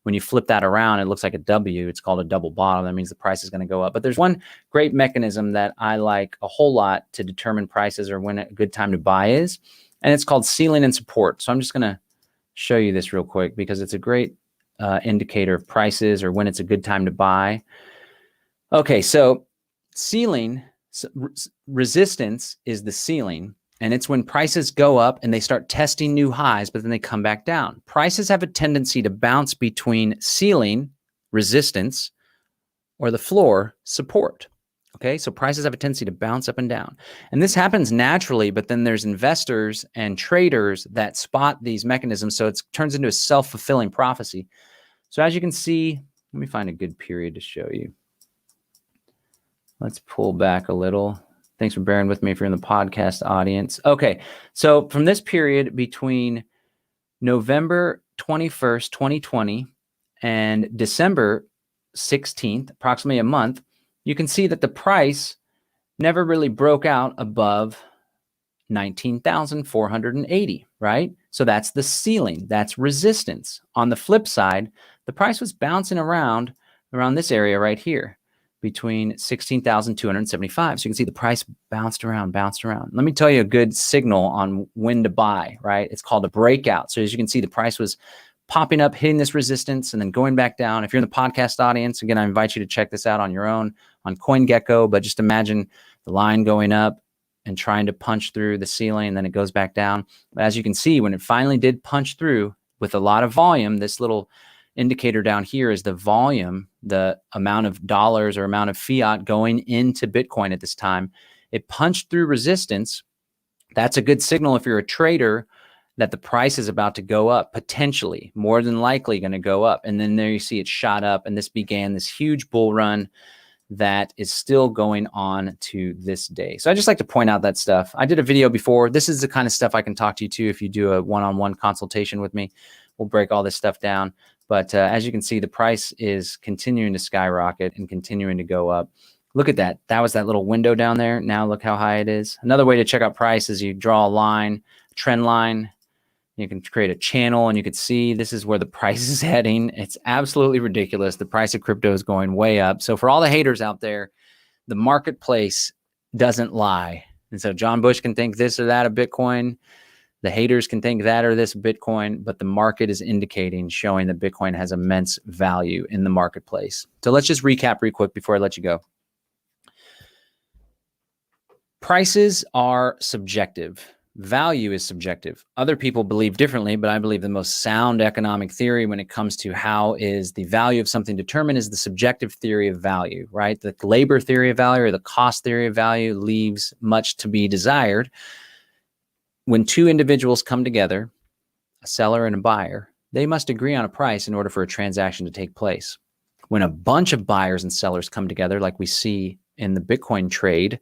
Speaker 1: When you flip that around, it looks like a W. It's called a double bottom. That means the price is going to go up. But there's one great mechanism that I like a whole lot to determine prices or when a good time to buy is, and it's called ceiling and support. So I'm just going to show you this real quick because it's a great indicator of prices or when it's a good time to buy. Okay, so ceiling, resistance is the ceiling, and it's when prices go up and they start testing new highs, but then they come back down. Prices have a tendency to bounce between ceiling, resistance, or the floor, support. Okay, so prices have a tendency to bounce up and down. And this happens naturally, but then there's investors and traders that spot these mechanisms. So it turns into a self-fulfilling prophecy. So as you can see, let me find a good period to show you. Let's pull back a little. Thanks for bearing with me if you're in the podcast audience. Okay, so from this period between November 21st, 2020 and December 16th, approximately a month, you can see that the price never really broke out above 19,480, right? So that's the ceiling, that's resistance. On the flip side, the price was bouncing around this area right here between 16,275. So you can see the price bounced around. Let me tell you a good signal on when to buy, right? It's called a breakout. So as you can see, the price was popping up, hitting this resistance, and then going back down. If you're in the podcast audience, again, I invite you to check this out on your own on CoinGecko, but just imagine the line going up and trying to punch through the ceiling, and then it goes back down. But as you can see, when it finally did punch through with a lot of volume, this little indicator down here is the volume, the amount of dollars or amount of fiat going into Bitcoin at this time. It punched through resistance. That's a good signal if you're a trader that the price is about to go up, potentially, more than likely going to go up. And then there you see it shot up, and this began this huge bull run that is still going on to this day. So I just like to point out that stuff. I did a video before. This is the kind of stuff I can talk to you to if you do a one-on-one consultation with me. We'll break all this stuff down. But as you can see, the price is continuing to skyrocket and continuing to go up. Look at that. That was that little window down there. Now look how high it is. Another way to check out price is you draw a line, trend line. You can create a channel and you can see this is where the price is heading. It's absolutely ridiculous. The price of crypto is going way up. So for all the haters out there, the marketplace doesn't lie. And so John Bush can think this or that of Bitcoin. The haters can think that or this Bitcoin, but the market is indicating, showing that Bitcoin has immense value in the marketplace. So let's just recap real quick before I let you go. Prices are subjective. Value is subjective. Other people believe differently, but I believe the most sound economic theory when it comes to how is the value of something determined is the subjective theory of value, right? The labor theory of value or the cost theory of value leaves much to be desired. When two individuals come together, a seller and a buyer, they must agree on a price in order for a transaction to take place. When a bunch of buyers and sellers come together, like we see in the Bitcoin trade,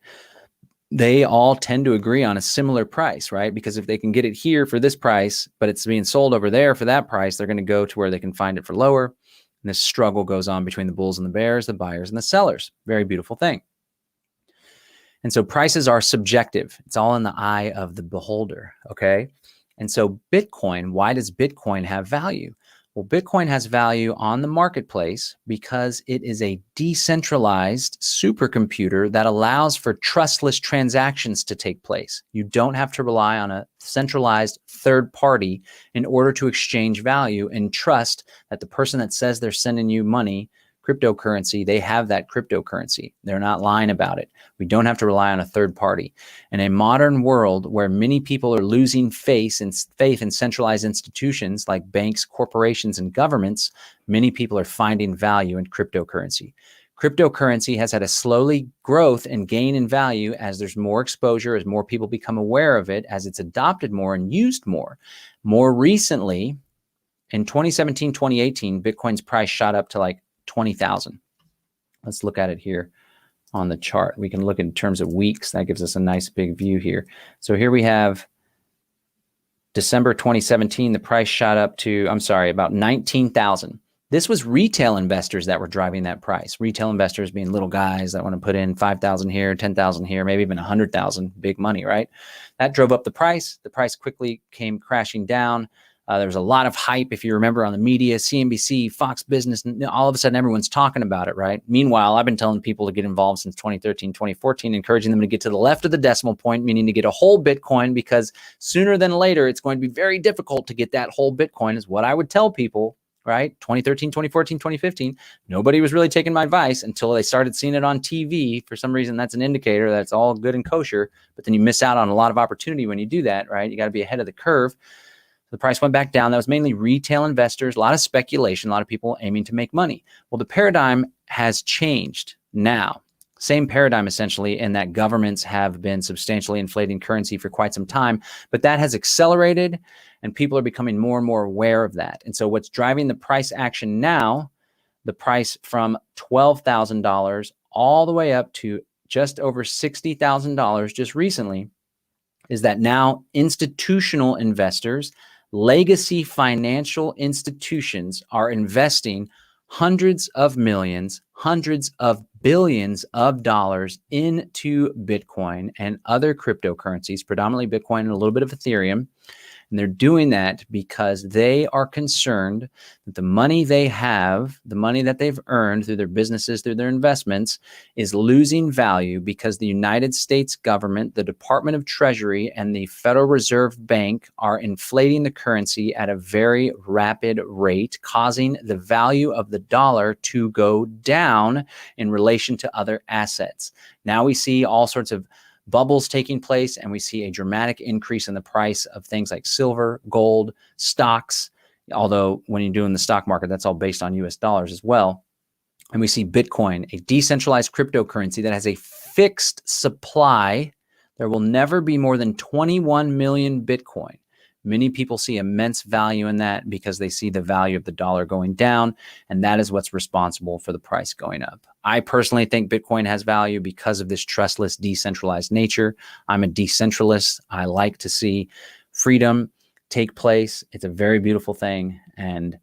Speaker 1: they all tend to agree on a similar price, right? Because if they can get it here for this price, but it's being sold over there for that price, they're going to go to where they can find it for lower. And this struggle goes on between the bulls and the bears, the buyers and the sellers. Very beautiful thing. And so prices are subjective. It's all in the eye of the beholder, okay? And so Bitcoin, why does Bitcoin have value? Well, Bitcoin has value on the marketplace because it is a decentralized supercomputer that allows for trustless transactions to take place. You don't have to rely on a centralized third party in order to exchange value and trust that the person that says they're sending you money, cryptocurrency, they have that cryptocurrency. They're not lying about it. We don't have to rely on a third party. In a modern world where many people are losing faith in centralized institutions like banks, corporations, and governments, many people are finding value in cryptocurrency. Cryptocurrency has had a slowly growth and gain in value as there's more exposure, as more people become aware of it, as it's adopted more and used more. More recently, in 2017, 2018, Bitcoin's price shot up to like 20,000. Let's look at it here on the chart. We can look in terms of weeks. That gives us a nice big view here. So here we have December 2017, the price shot up to, about 19,000. This was retail investors that were driving that price. Retail investors being little guys that want to put in 5,000 here, 10,000 here, maybe even 100,000, big money, right? That drove up the price. The price quickly came crashing down. There was a lot of hype, if you remember, on the media, CNBC, Fox Business, all of a sudden everyone's talking about it, right? Meanwhile, I've been telling people to get involved since 2013, 2014, encouraging them to get to the left of the decimal point, meaning to get a whole Bitcoin, because sooner than later, it's going to be very difficult to get that whole Bitcoin is what I would tell people, right? 2013, 2014, 2015, nobody was really taking my advice until they started seeing it on TV. For some reason, that's an indicator that it's all good and kosher, but then you miss out on a lot of opportunity when you do that, right? You got to be ahead of the curve. The price went back down. That was mainly retail investors, a lot of speculation, a lot of people aiming to make money. Well, the paradigm has changed now. Same paradigm, essentially, in that governments have been substantially inflating currency for quite some time, but that has accelerated and people are becoming more and more aware of that. And so what's driving the price action now, the price from $12,000 all the way up to just over $60,000 just recently, is that now institutional investors, legacy financial institutions are investing hundreds of millions, hundreds of billions of dollars into Bitcoin and other cryptocurrencies, predominantly Bitcoin and a little bit of Ethereum. And they're doing that because they are concerned that the money they have, the money that they've earned through their businesses, through their investments, is losing value because the United States government, the Department of Treasury, and the Federal Reserve Bank are inflating the currency at a very rapid rate, causing the value of the dollar to go down in relation to other assets. Now we see all sorts of bubbles taking place, and we see a dramatic increase in the price of things like silver, gold, stocks, although when you're doing the stock market, that's all based on US dollars as well. And we see Bitcoin, a decentralized cryptocurrency that has a fixed supply. There will never be more than 21 million Bitcoin. Many people see immense value in that because they see the value of the dollar going down, and that is what's responsible for the price going up. I personally think Bitcoin has value because of this trustless, decentralized nature. I'm a decentralist. I like to see freedom take place. It's a very beautiful thing, and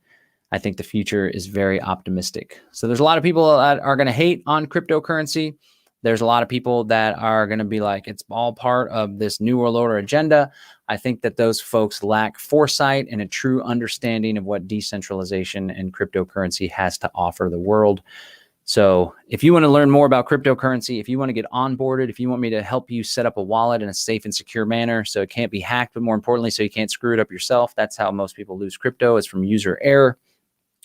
Speaker 1: I think the future is very optimistic. So there's a lot of people that are going to hate on cryptocurrency. There's a lot of people that are going to be like, it's all part of this New World Order agenda. I think that those folks lack foresight and a true understanding of what decentralization and cryptocurrency has to offer the world. So if you want to learn more about cryptocurrency, if you want to get onboarded, if you want me to help you set up a wallet in a safe and secure manner so it can't be hacked, but more importantly, so you can't screw it up yourself, that's how most people lose crypto, is from user error.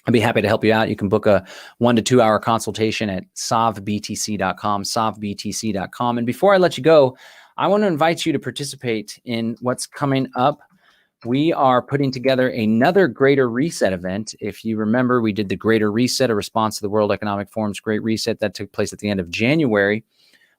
Speaker 1: I'd be happy to help you out. You can book a 1 to 2 hour consultation at sovbtc.com, sovbtc.com. And before I let you go, I want to invite you to participate in what's coming up. We are putting together another Greater Reset event. If you remember, we did the Greater Reset, a response to the World Economic Forum's Great Reset that took place at the end of January.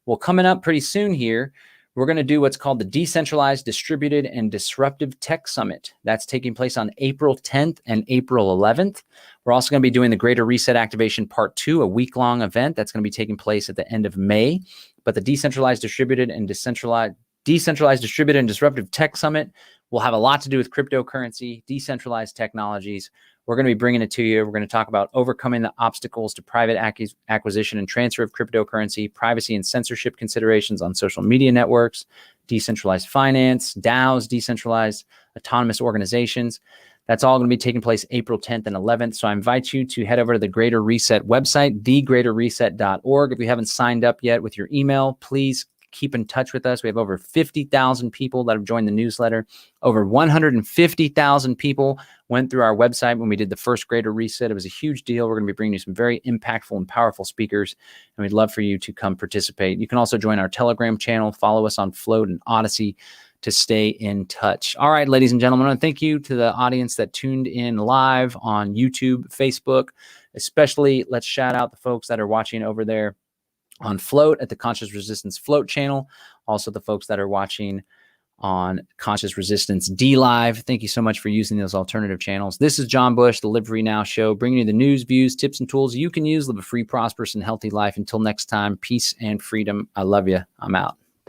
Speaker 1: Well, coming up pretty soon here, we're going to do what's called the Decentralized, Distributed, and Disruptive Tech Summit. That's taking place on April 10th and April 11th. We're also going to be doing the Greater Reset Activation Part 2, a week-long event that's going to be taking place at the end of May. But the Decentralized, Distributed, and Distributed, and Disruptive Tech Summit will have a lot to do with cryptocurrency, decentralized technologies. We're going to be bringing it to you. We're going to talk about overcoming the obstacles to private acquisition and transfer of cryptocurrency, privacy and censorship considerations on social media networks, decentralized finance, DAOs, decentralized autonomous organizations. That's all going to be taking place April 10th and 11th. So I invite you to head over to the Greater Reset website, thegreaterreset.org. If you haven't signed up yet with your email, please keep in touch with us. We have over 50,000 people that have joined the newsletter. Over 150,000 people went through our website when we did the first Greater Reset. It was a huge deal. We're going to be bringing you some very impactful and powerful speakers, and we'd love for you to come participate. You can also join our Telegram channel, follow us on Float and Odyssey to stay in touch. All right, ladies and gentlemen, I want to thank you to the audience that tuned in live on YouTube, Facebook, especially let's shout out the folks that are watching over there on Float at the Conscious Resistance Float channel. Also the folks that are watching on Conscious Resistance D Live. Thank you so much for using those alternative channels. This is John Bush, the Live Free Now Show, bringing you the news, views, tips, and tools you can use, live a free, prosperous, and healthy life. Until next time, peace and freedom. I love you. I'm out.